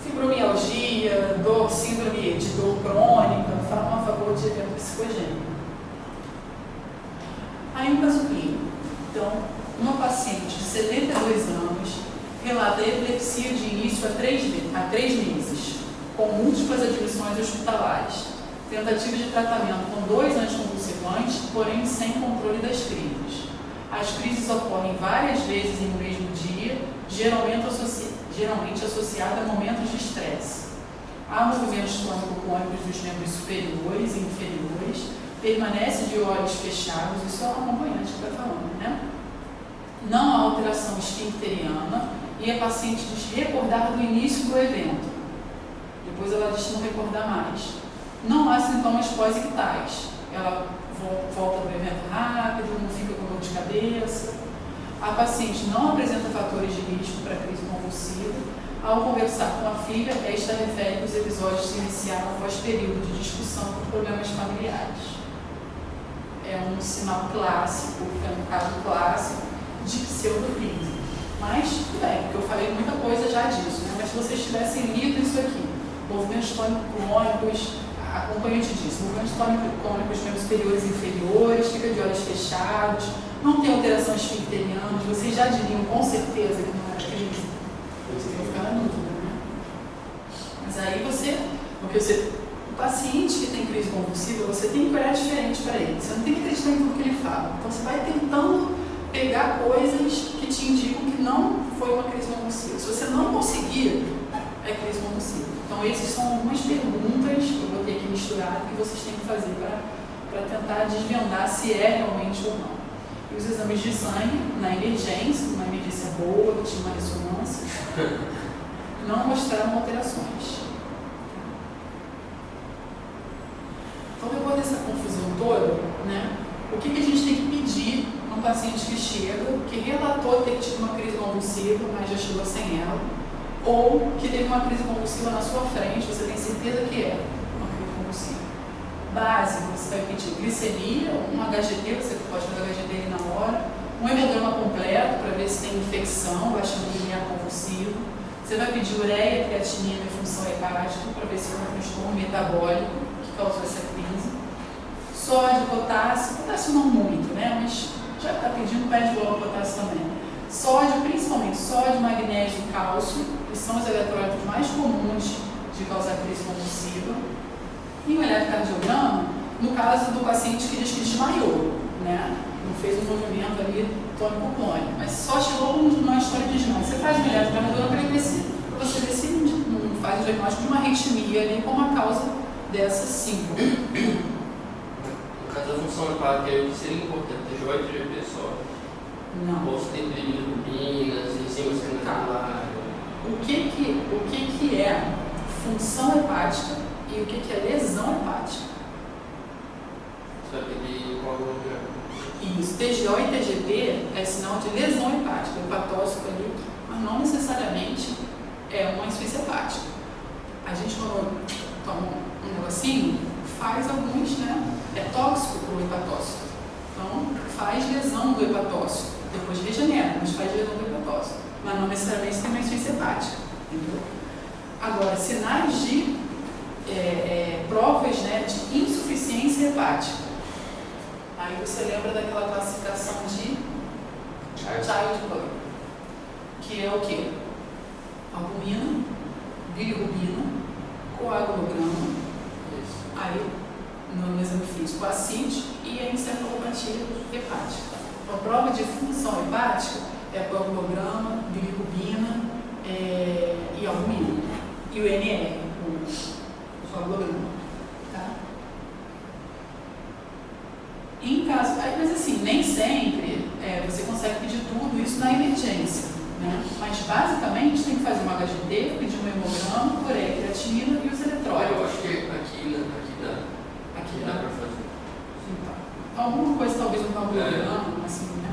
Fibromialgia, síndrome de dor crônica, falam a favor de evento psicogênico. Aí um caso clínico. Então, uma paciente de 72 anos relata epilepsia de início há 3 meses, com múltiplas admissões hospitalares, tentativa de tratamento com 2 anticonvulsivantes, porém sem controle das crises. As crises ocorrem várias vezes em um mesmo dia, geralmente associada a momentos de estresse. Há movimentos tônico-clônicos dos membros superiores e inferiores, permanece de olhos fechados, isso é o acompanhante que está falando, né? Não há alteração esfincteriana e a paciente diz recordar do início do evento. Depois ela diz não recordar mais. Não há sintomas pós-ictais. Ela volta para o evento rápido, não fica com dor de cabeça. A paciente não apresenta fatores de risco para crise convulsiva. Ao conversar com a filha, esta refere que os episódios se iniciaram após período de discussão por problemas familiares. É um sinal clássico, é um caso clássico de pseudocrise. Mas, tudo bem, porque eu falei muita coisa já disso, né? Mas se vocês tivessem lido isso aqui, movimentos tônico-clônicos, acompanhante disso, movimentos tônico-clônicos membros superiores e inferiores, fica de olhos fechados, não tem alteração esfincteriana, vocês já diriam com certeza que não era crise. Vocês vão ficar na dúvida, né? Mas aí o paciente que tem crise convulsiva, você tem que olhar diferente para ele, você não tem que acreditar em tudo que ele fala. Então você vai tentando pegar coisas que te indicam que não foi uma crise convulsiva. Se você não conseguir, é crise convulsiva. Então, essas são algumas perguntas que eu botei aqui misturado que vocês têm que fazer para para tentar desvendar se é realmente ou não. E os exames de sangue, na emergência, uma emergência boa, que tinha uma ressonância, não mostraram alterações. Então, depois dessa confusão toda, né, o que a gente tem que pedir a um paciente que chega, que relatou ter tido uma crise convulsiva, mas já chegou sem ela, ou que teve uma crise convulsiva na sua frente, você tem certeza que é uma crise convulsiva? Básico, você vai pedir glicemia, um HGT, você pode fazer HGT ali na hora, um hemograma completo para ver se tem infecção, baixando o limiar convulsivo. Você vai pedir ureia, creatinina e função hepática para ver se é um transtorno metabólico que causou essa crise. Sódio, potássio não muito, né? Mas já está pedindo, pede logo potássio também. Sódio, principalmente sódio, magnésio e cálcio, que são os eletrólitos mais comuns de causar crise convulsiva. E um eletrocardiograma, no caso do paciente que diz que desmaiou, né? Não fez um movimento ali tônico-clônico, mas só chegou numa história de desmaio. Você faz um eletrocardiograma para você ver se não faz o diagnóstico de uma arritmia ali como a causa dessa síndrome. No caso da função hepática, o que seria importante? TGO e TGP só? Não. Ou você tem bilirrubinas, enzimas canalizares? O que é função hepática e o que é lesão hepática? Você vai pedir coagulograma. Isso, TGO e TGP é sinal de lesão hepática, hepatócito ali, mas não necessariamente é uma insuficiência hepática. A gente, quando toma um negocinho, faz alguns, né? É tóxico para o hepatócito. Então, faz lesão do hepatócito. Depois regenera, mas faz lesão do hepatócito. Mas não necessariamente tem uma insuficiência hepática. Entendeu? Agora, sinais de provas, né, de insuficiência hepática. Aí você lembra daquela classificação de Child-Pugh, que é o quê? Albumina, bilirrubina, coagulograma, aí no exame físico acide e a encefalopatia hepática. Então, a prova de função hepática é coagulograma, bilirrubina e albumina. E o NR, o coagulograma. Tá? Em caso, mas assim, nem sempre você consegue pedir tudo isso na emergência, né? Mas basicamente tem que fazer um HGT, pedir um hemograma, ureia, creatinina e os eletrólitos. Eu acho que aqui dá para fazer. Então, alguma coisa talvez um coagulograma, assim, né?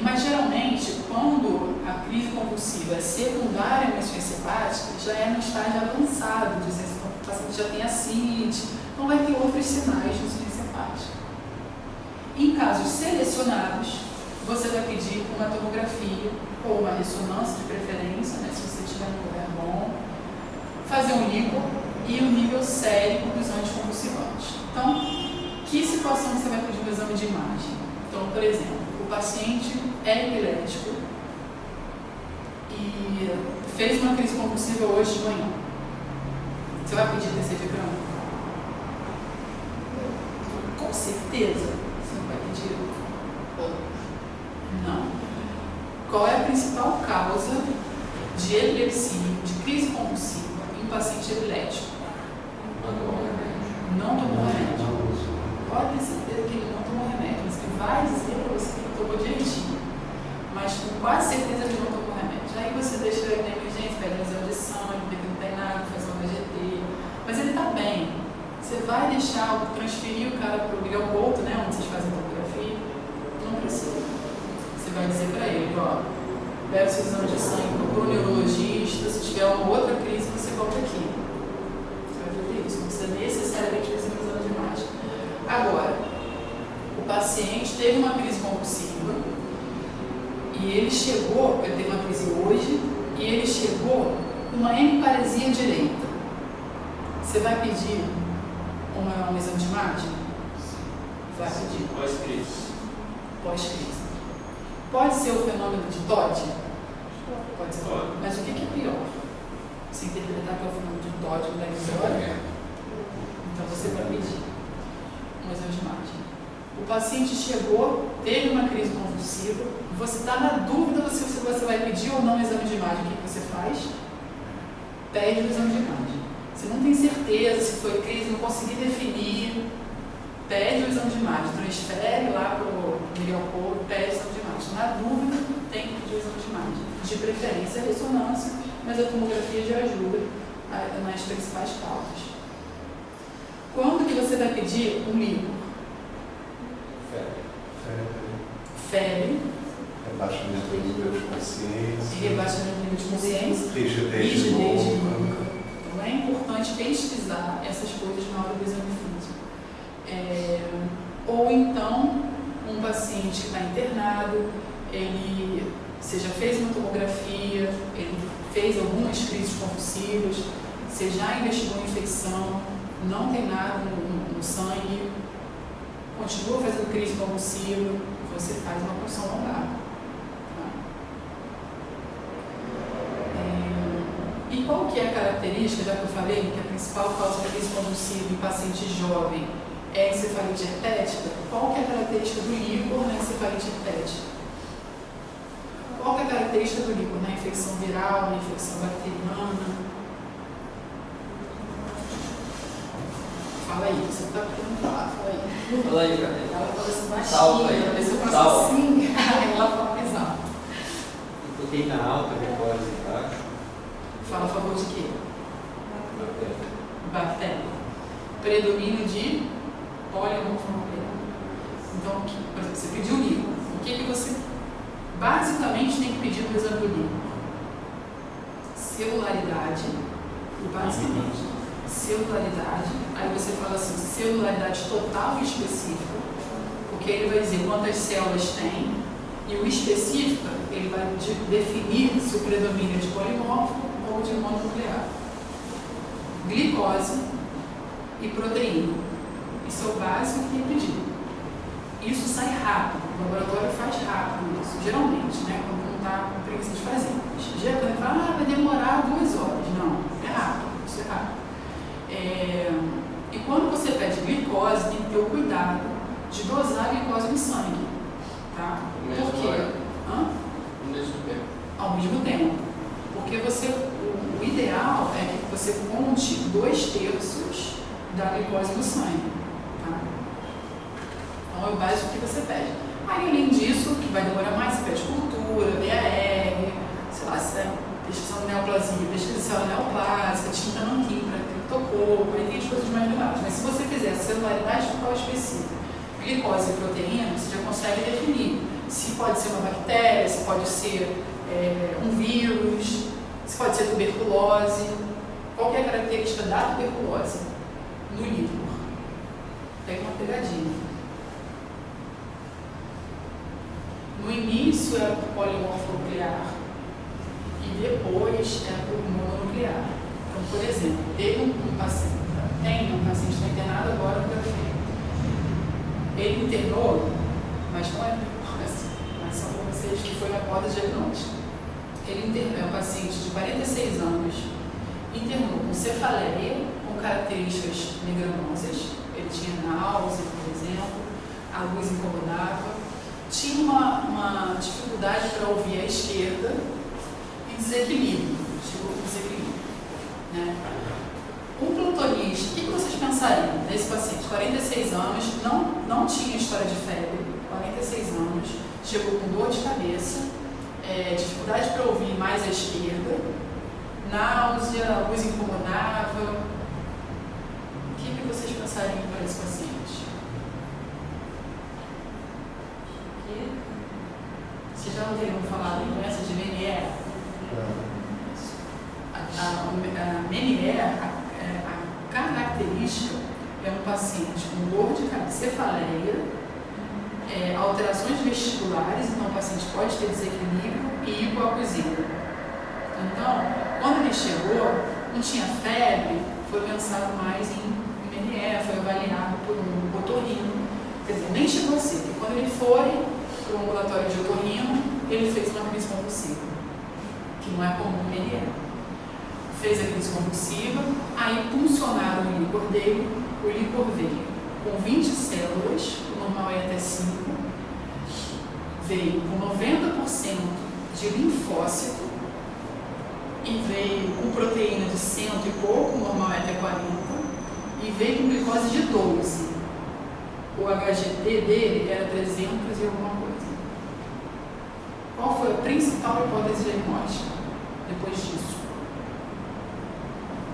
Mas geralmente, quando a crise convulsiva é secundária a uma insuficiência hepática, já é no estágio avançado, dizendo que o paciente já tem ascite, então vai ter outros sinais de insuficiência hepática. Em casos selecionados, você vai pedir uma tomografia ou uma ressonância de preferência, né, se você tiver um lugar bom, fazer um líquor e o nível sérico dos anticonvulsivantes. Então, que situação você vai pedir um exame de imagem? Então, por exemplo, o paciente é epilético e fez uma crise convulsiva hoje de manhã. Você vai pedir TCG-grama? Com certeza você não vai pedir. Não. Qual é a principal causa de epilepsia, de crise convulsiva em paciente epilético? Não tomou remédio. Pode ter certeza que ele não tomou remédio, mas ele vai dizer para você que ele tomou direitinho. Mas com quase certeza ele não tomou remédio. Aí você deixa ele na emergência, pede um exame de sangue, vê que não tem nada, faz um HGT. Mas ele está bem. Você vai transferir o cara para o Miguel Couto, né, onde vocês fazem tomografia? Não precisa. Você vai dizer para ele, ó, pega o seu exame de sangue, procura um neurologista, se tiver uma outra crise, você volta aqui. Você vai fazer isso, não precisa necessariamente fazer um exame de imagem. Agora, o paciente teve uma crise convulsiva e ele teve uma crise hoje, e ele chegou com uma hemiparesia direita. Você vai pedir um exame de imagem? Vai pedir. Pós-crise. Pós-crise. Pode ser o fenômeno de TOD? Pode ser. Pode. Mas o que é pior? Se interpretar que é o fenômeno de TOD da história, então você vai pedir um exame de imagem. O paciente chegou, teve uma crise convulsiva, você está na dúvida se você vai pedir ou não um exame de imagem. O que você faz? Pede o exame de imagem. Você não tem certeza se foi crise, não conseguir definir, pede o exame de imagem, transfere lá para o Miguel Couto, pede o exame de imagem. Na dúvida, tem que pedir o exame de imagem. De preferência a ressonância, mas a tomografia já ajuda nas principais causas. Quando que você vai pedir um líquor? Febre. Rebaixamento do nível de consciência. Rebaixamento do nível de consciência. Rigidez de boca. Então é importante pesquisar essas coisas na hora do exame físico. Ou então, um paciente que está internado, você já fez uma tomografia, ele fez algumas crises convulsivas, você já investigou infecção, não tem nada no sangue, continua fazendo crise convulsiva, você faz uma punção lombar. Tá? E qual que é a característica, já que eu falei, que a principal causa de crise convulsiva em paciente jovem é a encefalite herpética? Qual que é a característica do líquor na encefalite herpética? Qual que é a característica do líquor na infecção viral, na infecção bacteriana? Fala aí, você está querendo falar, fala aí. Fala aí, cara. Ela fala assim Salva baixinho, aí. para ver se eu faço Salva. assim, aí ela fala mais alto. Um pouquinho na alta, depois embaixo. Fala a favor de quê? Bactéria. Predomínio de polimorfosfera. Então, por exemplo, você pediu líquor. O que você basicamente tem que pedir no exame do líquor? Celularidade, basicamente. Celularidade, aí você fala assim, celularidade total e específica, porque ele vai dizer quantas células tem, e o específica, ele vai definir se o predomínio é de polimorfo ou de mononuclear. Glicose e proteína. Isso é o básico que tem que pedir. Isso sai rápido, o laboratório faz rápido isso, geralmente, né, quando não está com preguiça de fazer. Já quando ele fala, vai demorar 2 horas. Não, é rápido, isso é rápido. E quando você pede glicose, tem que ter o cuidado de dosar a glicose no sangue. Tá? Por quê? Ao mesmo tempo. Ao mesmo tempo. Porque o ideal é que você conte 2/3 da glicose no sangue. Tá? Então é o básico que você pede. Aí, além disso, que vai demorar mais, você pede cultura, BAR, sei lá, se é pesquisando neoplasia, pesquisa neoplásica, tinta nanquim para criptococo, aí tem as coisas mais demoradas. Mas se você fizer a celularidade total específica, glicose e proteína, você já consegue definir se pode ser uma bactéria, se pode ser um vírus, se pode ser tuberculose. Qual que é a característica da tuberculose no líquor? Pega uma pegadinha. No início é o polimorfonuclear e depois é o mononuclear. Então, por exemplo, teve um paciente, tem um paciente que está internado agora no café. Ele internou, mas não é mas são vocês que foi na porta diagnóstica. Ele internou, é um paciente de 46 anos, internou com cefaleia, com características migranosas. Ele tinha náusea, por exemplo, a luz incomodava, tinha uma dificuldade para ouvir à esquerda e desequilíbrio, né? Um plantonista, o que vocês pensariam nesse paciente? 46 anos, não tinha história de febre, 46 anos, chegou com dor de cabeça, dificuldade para ouvir mais à esquerda, náusea, a luz incomodava. O que vocês pensariam para esse paciente? Vocês já ouviram falar da doença de Meniere? A Meniere, a característica é um paciente com dor de cabeça, cefaleia, alterações vestibulares, então o paciente pode ter desequilíbrio e hipoacusia. Então, quando ele chegou, não tinha febre, foi pensado mais em Meniere, foi avaliado por um otorrino, quer dizer, nem chegou a ser, porque quando ele foi para o ambulatório de otorrino, ele fez uma crise convulsiva, que não é comum em Meniere. Fez a crise convulsiva, aí puncionaram o líquor dele, o líquor veio com 20 células, o normal é até 5, veio com 90% de linfócito e veio com proteína de 100 e pouco, o normal é até 40, e veio com glicose de 12. o HGT dele era 300 e alguma coisa. Qual foi a principal hipótese diagnóstica depois disso?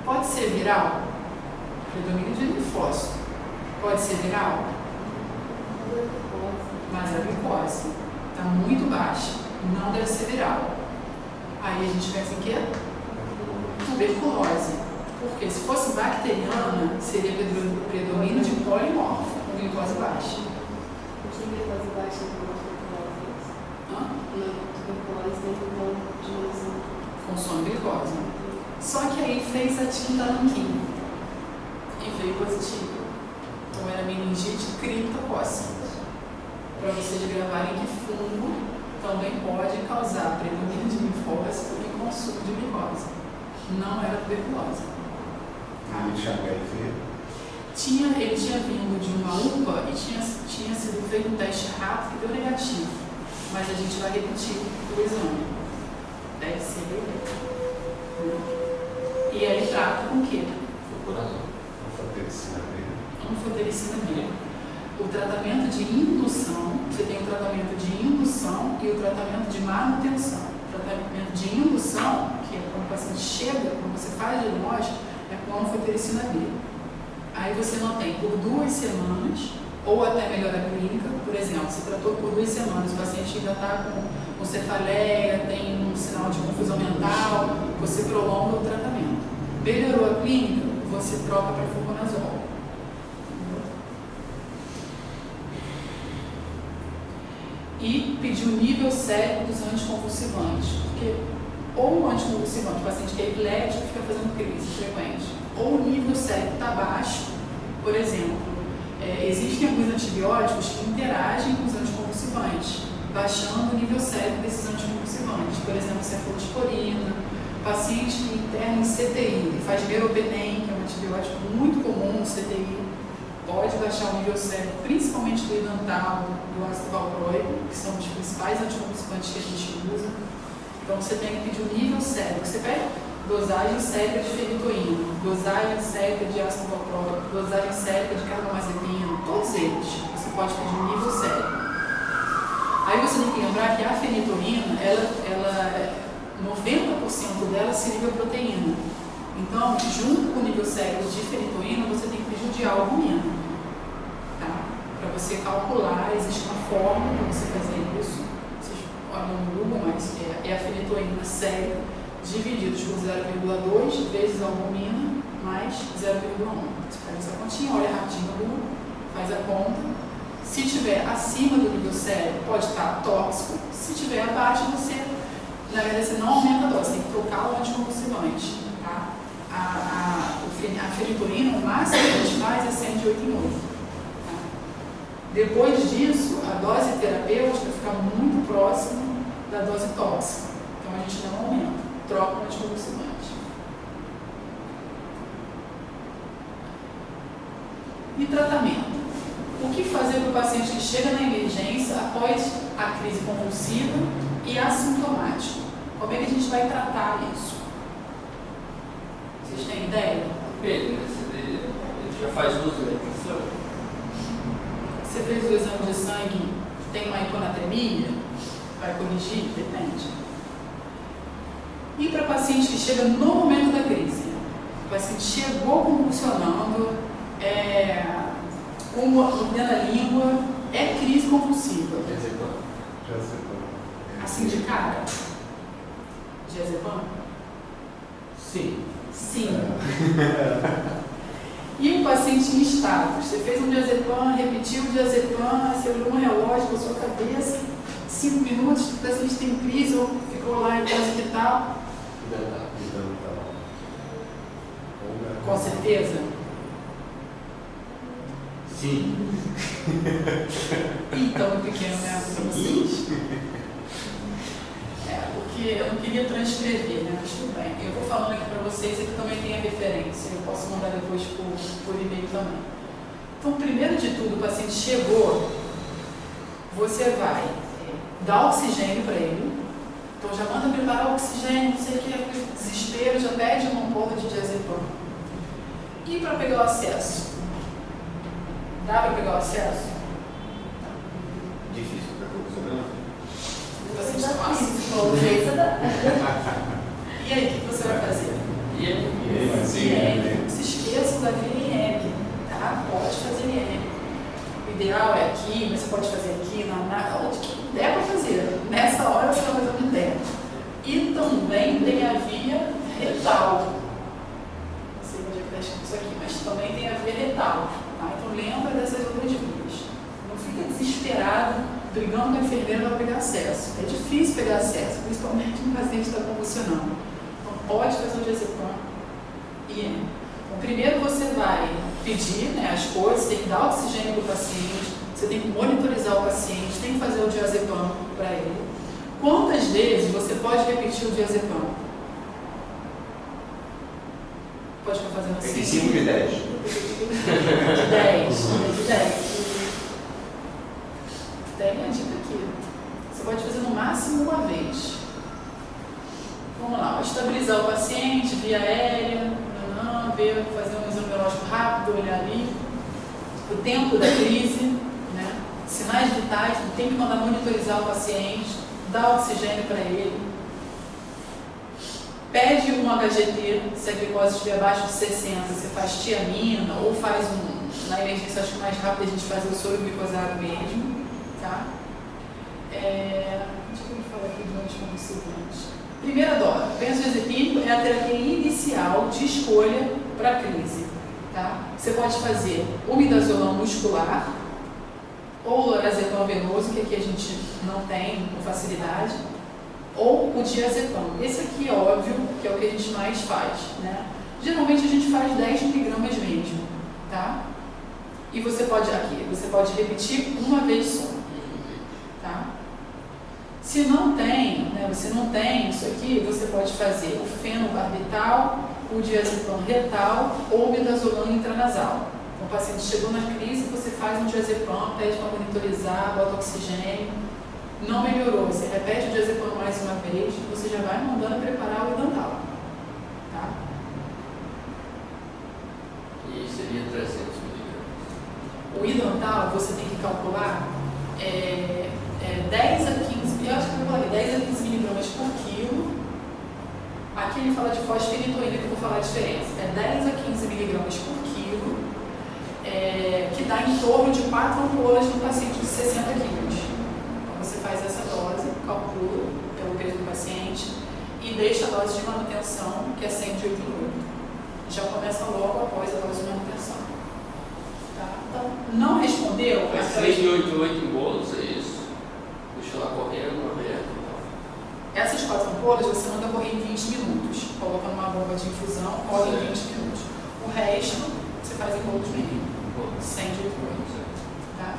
Pode ser viral? Predomínio de linfócito. Pode ser viral? Mas a glicose está muito baixa, não deve ser viral. Aí a gente pensa em quê? Tuberculose. Porque se fosse bacteriana, seria predomínio de polimorfo, com glicose baixa. Não tinha glicose baixa com tuberculose. Tuberculose tem diminuição. Consome glicose. Só que aí fez a tinta nanquim e veio positivo. Então era meningite criptocócica. Para vocês gravarem que fungo também pode causar predomínio de linfócito e consumo de glicose. Não era tuberculose. Ele chama HIV? Ele tinha vindo de uma UPA e tinha sido feito um teste rápido que deu negativo. Mas a gente vai repetir o exame. Deve ser HIV. E aí trata com o quê? Anfotericina B. O tratamento de indução, você tem o tratamento de indução e o tratamento de manutenção. O tratamento de indução, que é quando o paciente chega, quando você faz o diagnóstico, é com anfotericina B. Aí você mantém por 2 semanas, ou até melhora clínica. Por exemplo, você tratou por 2 semanas, o paciente ainda está com cefaleia, tem um sinal de confusão mental, você prolonga o tratamento. Melhorou a clínica, você troca para fluconazol. E pedir o nível sério dos anticonvulsivantes, porque ou o anticonvulsivante, o paciente que é epilético fica fazendo crise frequente, ou o nível sério está baixo. Por exemplo, existem alguns antibióticos que interagem com os anticonvulsivantes, baixando o nível sério desses anticonvulsivantes. Por exemplo, cefalosporina, paciente que interna em CTI e faz meropenem, que é um antibiótico muito comum no CTI, pode baixar o nível sério, principalmente do idantal, do ácido valproico, que são os principais anticonvulsivantes que a gente usa. Então você tem que pedir o nível sério. Você pede dosagem sérica de fenitoína, dosagem sérica de ácido valproico, dosagem sérica de carbamazepina, todos eles. Você pode pedir o nível sério. Aí você tem que lembrar que a fenitoína, 90% dela se liga à proteína. Então, junto com o nível sério de fenitoína, você tem que pedir o de albumina. Tá? Para você calcular, existe uma forma para você fazer isso. Vocês olham no Google, mas é a fenitoína séria divididos por 0,2 vezes a albumina mais 0,1. Você faz essa continha, olha rapidinho no Google, faz a conta. Se estiver acima do nível sério, pode estar tóxico. Se estiver abaixo, na verdade, você não aumenta a dose, você tem que trocar o anticonvulsivante. Tá? A fenitoína, o máximo que a gente faz é 108 em 8. Tá? Depois disso, a dose terapêutica fica muito próxima da dose tóxica. Então a gente não aumenta, troca o anticonvulsivante. E tratamento. O que fazer para o paciente que chega na emergência após a crise convulsiva e assintomático? Como é que a gente vai tratar isso? Vocês têm ideia? Ele já faz uso da medicação? Você fez o exame de sangue, tem uma hiponatremia? Vai corrigir? Depende. E para paciente que chega no momento da crise? O paciente chegou convulsionando, com o dedo na língua, é crise convulsiva. Diazepam. Assim de cara? Diazepam? Sim. Sim. E o paciente em status? Você fez um diazepam, repetiu o diazepam, você olhou um relógio com a sua cabeça, 5 minutos, o paciente tem crise ou ficou lá em casa que tal? Com certeza? Sim. Então, pequeno, né, para vocês. Porque eu não queria transcrever, né, mas tudo bem. Eu vou falando aqui para vocês, aqui também tem a referência, eu posso mandar depois por e-mail também. Então, primeiro de tudo, o paciente chegou, você vai dar oxigênio para ele. Então, já manda preparar o oxigênio, não sei o que, é desespero, já pede uma ampola de diazepam. E para pegar o acesso? Dá para pegar o acesso? Difícil para professor. Vocês Dá passam. físico, jeito dá. E aí, o que você vai fazer? IM. Se esqueçam da via IM, tá? Pode fazer IM. O ideal é aqui, mas você pode fazer aqui, onde que der para fazer. Nessa hora você vai fazer onde der. E também tem a via retal. Não sei onde é que está escrito isso aqui, mas também tem a via retal. Tá? Então lembra dessas outras vias. Não fica desesperado brigando com a enfermeira para pegar acesso. É difícil pegar acesso, principalmente no paciente que está convulsionando. Então pode fazer o diazepam e IM. Então, primeiro você vai pedir, né, as coisas, tem que dar oxigênio para o paciente, você tem que monitorizar o paciente, tem que fazer o diazepam para ele. Quantas vezes você pode repetir o diazepam? Pode ficar fazendo assim? 25 de 10. De 10. De 10. Tem uma dica aqui. Você pode fazer no máximo uma vez. Vamos lá, estabilizar o paciente, via aérea, ver, fazer um exame biológico rápido, olhar ali. O tempo da crise, né? Sinais vitais, tem que mandar monitorizar o paciente, dar oxigênio para ele. Pede um HGT, se a glicose estiver abaixo de 60, você faz tiamina ou faz na emergência, acho que mais rápido a gente faz o soro glicosado mesmo, tá? Deixa eu falar aqui de onde convulsivantes. Primeira dose, benzodiazepínico é a terapia inicial de escolha para a crise, tá? Você pode fazer o midazolam muscular ou o lorazepam venoso, que aqui a gente não tem com facilidade, ou o diazepam. Esse aqui é óbvio que é o que a gente mais faz, né? Geralmente a gente faz 10 miligramas mesmo, tá? E você pode repetir uma vez só, tá? Se não tem, né, você não tem isso aqui, você pode fazer o fenobarbital, o diazepam retal ou o midazolam intranasal. Então, o paciente chegou na crise, você faz um diazepam, pede para monitorizar, bota oxigênio. Não melhorou, você repete o diazepam mais uma vez, você já vai mandando preparar o idantal. Tá? E seria 300 mg. O idantal, você tem que calcular 10 a 15, eu acho que eu falei 10 a 15 miligramas por quilo. Aqui ele fala de fosfenitoína, que eu vou falar a diferença. É 10 a 15 miligramas por quilo, que dá em torno de 4 ampolas no paciente de 60 quilos. Então você faz essa dose, calcula pelo peso do paciente e deixa a dose de manutenção, que é 108,8. Já começa logo após a dose de manutenção. Tá? Então, não respondeu? É 188 em bolos, é isso? Deixa lá correndo, aberto. Essas 4 ampolas você manda correr em 20 minutos. Coloca numa bomba de infusão, corre em 20 minutos. O resto você faz em bolos mesmo. 108,8. Tá?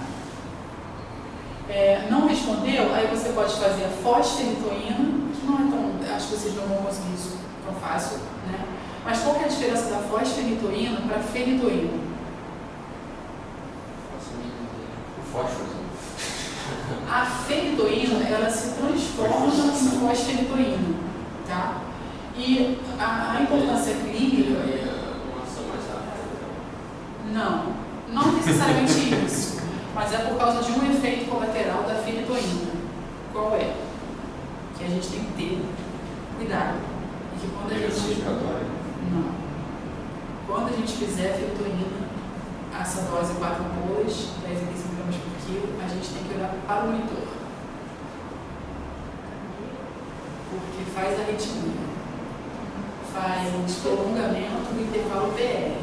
Não respondeu? Aí você pode fazer a fosfenitoína, que não é tão. Acho que vocês não vão conseguir isso tão fácil, né? Mas qual que é a diferença da fosfenitoína para a fenitoína? O fósforo. A fenitoína, ela se transforma em fosfenitoína, tá? E a importância clínica... Uma ação mais rápida. Não necessariamente isso, mas é por causa de um efeito colateral da fenitoína. Qual é? Que a gente tem que ter cuidado. E que quando a gente... Não. Quando a gente fizer a fenitoína, essa dose 4 ampolas, 10 a 15 mg por quilo, a gente tem que olhar para o monitor. Porque faz arritmia, faz prolongamento do intervalo PR.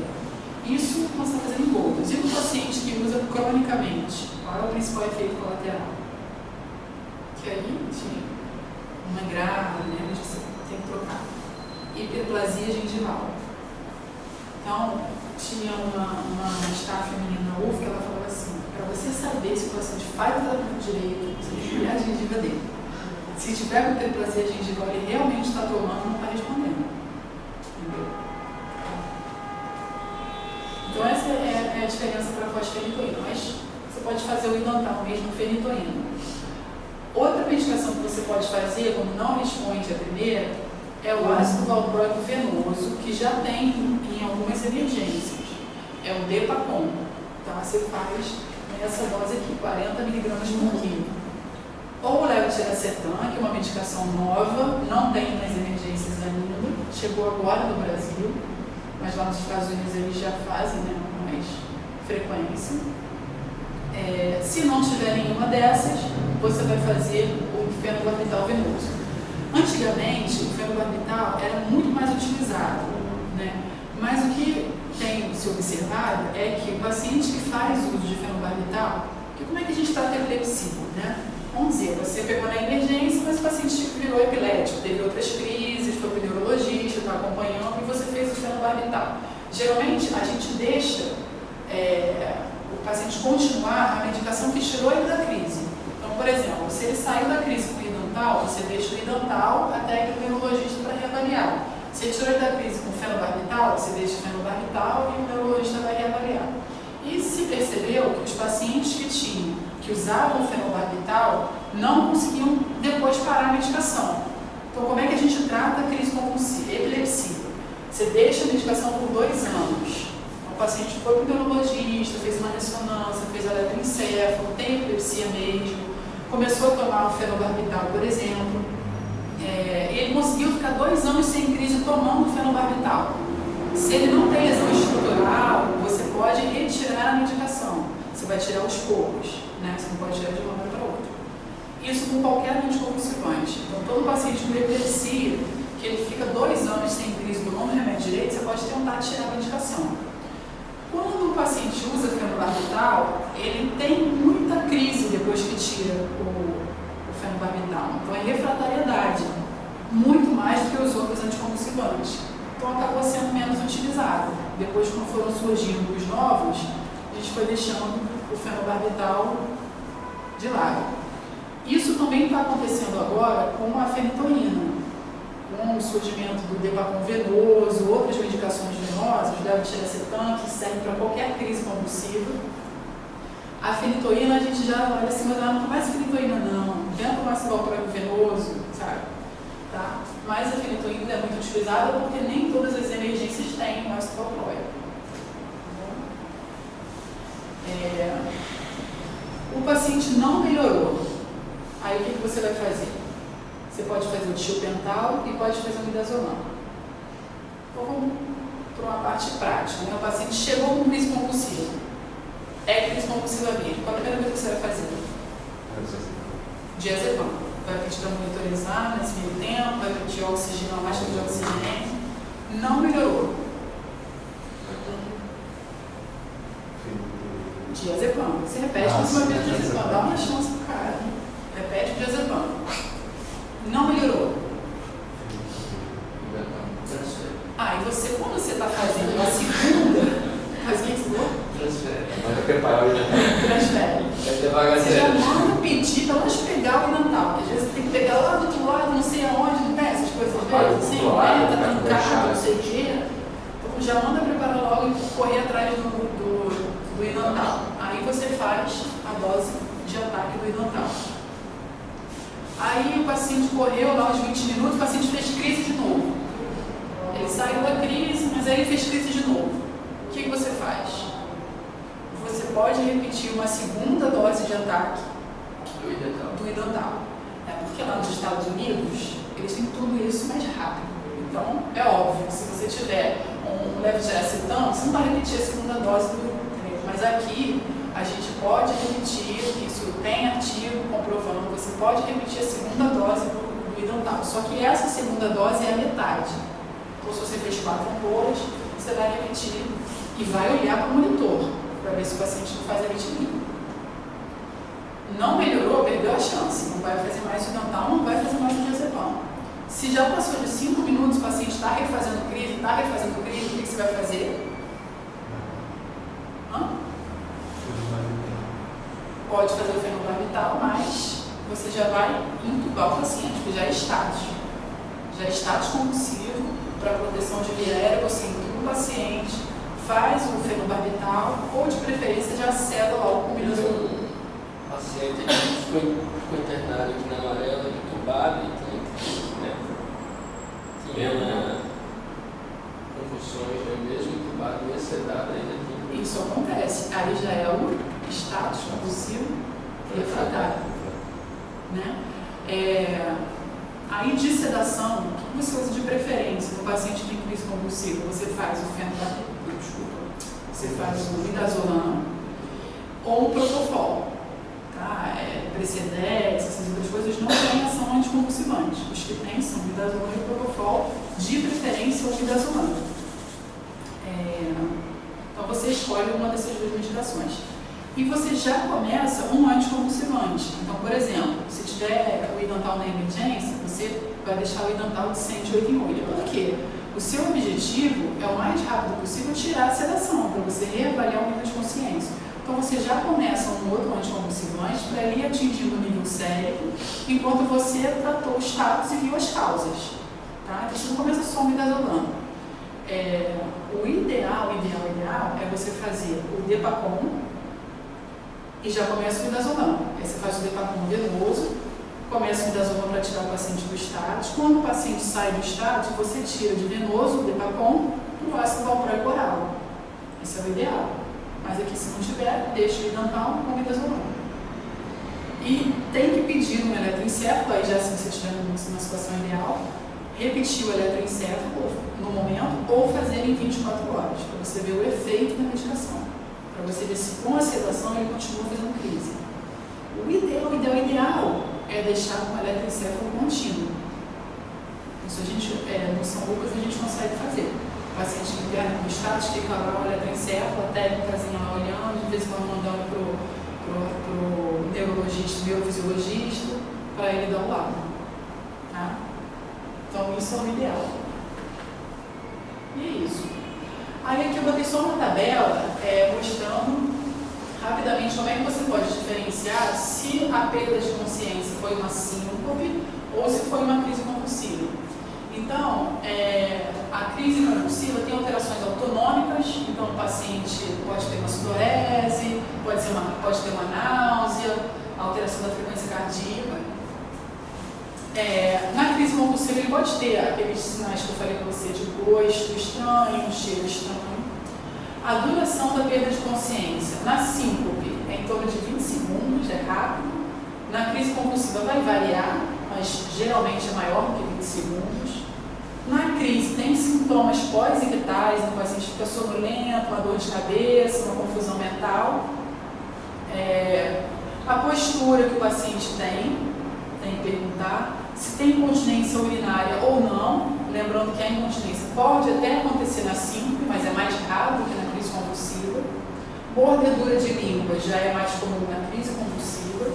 Isso nós estamos fazendo em bolos. E no paciente que usa cronicamente, qual é o principal efeito colateral? Que aí, uma grávida, né, você tem que trocar. Hiperplasia gengival. Então, tinha uma staff feminina na UF que ela falava assim, para você saber se o paciente faz o tratamento direito, você tem que olhar a gengiva dele. Se tiver com hiperplasia gengival, ele realmente está tomando, não está respondendo. Entendeu? Então essa é a diferença para a fosfenitoína, mas você pode fazer o idantal mesmo, fenitoína. Outra medicação que você pode fazer, quando não responde a primeira, é o ácido valproico venoso, que já tem em algumas emergências. É o Depacon. Tá? Você faz nessa dose aqui, 40 miligramas por quilo. Ou o levetiracetam, que é uma medicação nova, não tem nas emergências ainda, chegou agora no Brasil, mas lá nos Estados Unidos eles já fazem, né, com mais frequência. Se não tiver nenhuma dessas, você vai fazer o fenobarbital venoso. Antigamente, o fenobarbital era muito mais utilizado, né? Mas o que tem se observado é que o paciente que faz uso de fenobarbital, que como é que a gente trata epilepsia, né? Vamos dizer, você pegou na emergência, mas o paciente virou epilético, teve outras crises, foi para o neurologista, está acompanhando e você fez o fenobarbital. Geralmente, a gente deixa o paciente continuar a medicação que tirou ele da crise. Então, por exemplo, se ele saiu da crise com o idantal, você deixa o idantal até ir para o neurologista para reavaliar. Se ele tirou ele da crise com o fenobarbital, você deixa o fenobarbital e o neurologista vai reavaliar. E se percebeu que os pacientes que usavam o fenobarbital não conseguiam depois parar a medicação. Então, como é que a gente trata a crise convulsiva, epilepsia? Você deixa a medicação por 2 anos. O paciente foi para o neurologista, fez uma ressonância, fez eletroencefalo, tem epilepsia mesmo, começou a tomar o fenobarbital, por exemplo. Ele conseguiu ficar 2 anos sem crise tomando o fenobarbital. Se ele não tem lesão estrutural, você pode retirar a medicação. Você vai tirar aos poucos, né? Você não pode tirar de uma hora para outra. Isso com qualquer anticonvulsivante. Então, todo paciente com epilepsia, que ele fica 2 anos sem crise tomando remédio direito, você pode tentar tirar a medicação. Quando o paciente usa fenobarbital, ele tem muita crise depois que tira o fenobarbital. Então, é refratariedade, muito mais do que os outros anticonvulsivantes. Então, acabou sendo menos utilizado. Depois, quando foram surgindo os novos, a gente foi deixando o fenobarbital de lado. Isso também está acontecendo agora com a fenitoína, com o surgimento do Depacon venoso, outras medicações venosas, o levetiracetam, que servem para qualquer crise convulsiva. A fenitoína, a gente já olha assim, mas não começa a fenitoína não, tenta o citalopram venoso, sabe? Tá? Mas a fenitoína é muito utilizada porque nem todas as emergências têm o citalopram. O paciente não melhorou. Aí o que você vai fazer? Você pode fazer o tiopental e pode fazer o midazolam. Então vamos para uma parte prática, né? O paciente chegou com crise convulsiva. É crise convulsiva mesmo. Qual a primeira coisa que você vai fazer? Diazepam. Vai pedir para monitorizar nesse meio tempo, vai pedir oxigênio, a máscara de oxigênio. Não melhorou. Diazepam. Você repete mais uma vez o diazepam. Dá uma chance pro cara. Repete o diazepam. Não melhorou. E você, quando você está fazendo a segunda, faz o que você falou? Transfere. Manda preparar o idantal. Transfere. Você já manda pedir para nós pegar o idantal. Às vezes você tem que pegar lá do outro lado, não sei aonde, não tem essas coisas assim, tá trancado, não sei o quê. Então já manda preparar logo e correr atrás do idantal. Aí você faz a dose de ataque do idantal. Aí o paciente correu lá uns 20 minutos, o paciente fez crise de novo. Ele saiu da crise, mas aí ele fez crise de novo. O que você faz? Você pode repetir uma segunda dose de ataque do idantal. Porque lá nos Estados Unidos, eles têm tudo isso mais rápido. Então, é óbvio, se você tiver um levetiracetam, você não vai repetir a segunda dose do idantal. Mas aqui, a gente pode repetir, isso tem artigo comprovando, você pode repetir a segunda dose do idantal. Só que essa segunda dose é a metade. Então, se você fez 4 ampolas, você vai repetir e vai olhar para o monitor, para ver se o paciente não faz arritmia. Não melhorou, perdeu a chance. Não vai fazer mais o idantal, não vai fazer mais o diazepam. Se já passou de 5 minutos, o paciente está refazendo crise, o que você vai fazer? Pode fazer o fenobarbital, mas você já vai intubar o paciente, porque já é estático. Já é estático convulsivo, para proteção de via aérea, você intuba o paciente, faz o fenobarbital, ou de preferência já ceda logo com o midazolam. O paciente ficou internado aqui na Amarela, intubado, tinha convulsões, mesmo intubado, mesmo sedado, ainda tinha isso acontece. Aí já é o status convulsivo refratário, né? Aí de sedação, o que você usa de preferência no paciente que tem crise convulsiva? Você faz o você faz o midazolam ou o propofol, tá? Precedex, essas outras coisas não têm ação anticonvulsivante. Os que têm são o midazolam e o propofol, de preferência o midazolam. Então você escolhe uma dessas duas medicações. E você já começa um anticonvulsivante. Então, por exemplo, se tiver o idantal na emergência, você vai deixar o idantal de 108 em 8. Por quê? O seu objetivo é o mais rápido possível tirar a sedação, para você reavaliar o nível de consciência. Então você já começa um outro anticonvulsivante para ir atingindo o nível cérebro, enquanto você tratou o status e viu as causas. Tá? Então você não começa só o midazolam. O ideal é você fazer o Depacon e já começa o midazolam. Aí você faz o Depacon venoso, começa o midazolam para tirar o paciente do status. Quando o paciente sai do status, você tira de venoso o Depacon para o ácido valproico oral. Esse é o ideal. Mas aqui, se não tiver, deixa o idantal com o midazolam. E tem que pedir um eletroencefalo, aí já se você estiver numa situação ideal, repetir o eletroencefalo no momento ou fazer em 24 horas, para você ver o efeito da medicação. Para você ver se com a sedação ele continua fazendo crise. O ideal é deixar com o eletroencefalo contínuo. Isso a gente, no São Lucas a gente consegue fazer. O paciente que vier no status fica lá o eletroencefalo, a técnicazinha lá olhando, de vez em quando mandando para o neurologista, neurofisiologista, para ele dar o laudo. Tá? Então isso é o ideal. E é isso. Aí aqui eu botei só uma tabela mostrando rapidamente como é que você pode diferenciar se a perda de consciência foi uma síncope ou se foi uma crise convulsiva. Então, a crise convulsiva tem alterações autonômicas, então o paciente pode ter uma sudorese, pode ter uma náusea, alteração da frequência cardíaca. Na crise convulsiva ele pode ter aqueles sinais que eu falei para você de gosto estranho, cheiro estranho. A duração da perda de consciência na síncope é em torno de 20 segundos, é rápido. Na crise convulsiva vai variar, mas geralmente é maior do que 20 segundos. Na crise tem sintomas pós-ictais, o paciente fica sonolento, uma dor de cabeça, uma confusão mental. A postura que o paciente tem que perguntar se tem incontinência urinária ou não, lembrando que a incontinência pode até acontecer na síncope, mas é mais raro do que na crise convulsiva. Mordedura de língua já é mais comum na crise convulsiva,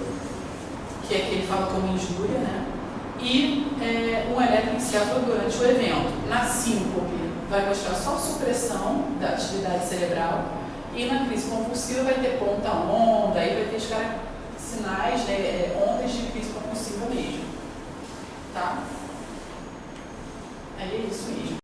que é que ele fala como injúria, né? E um eletroencefalo durante o evento. Na síncope vai mostrar só supressão da atividade cerebral e na crise convulsiva vai ter ponta-onda, aí vai ter sinais, ondas de crise convulsiva mesmo. Tá?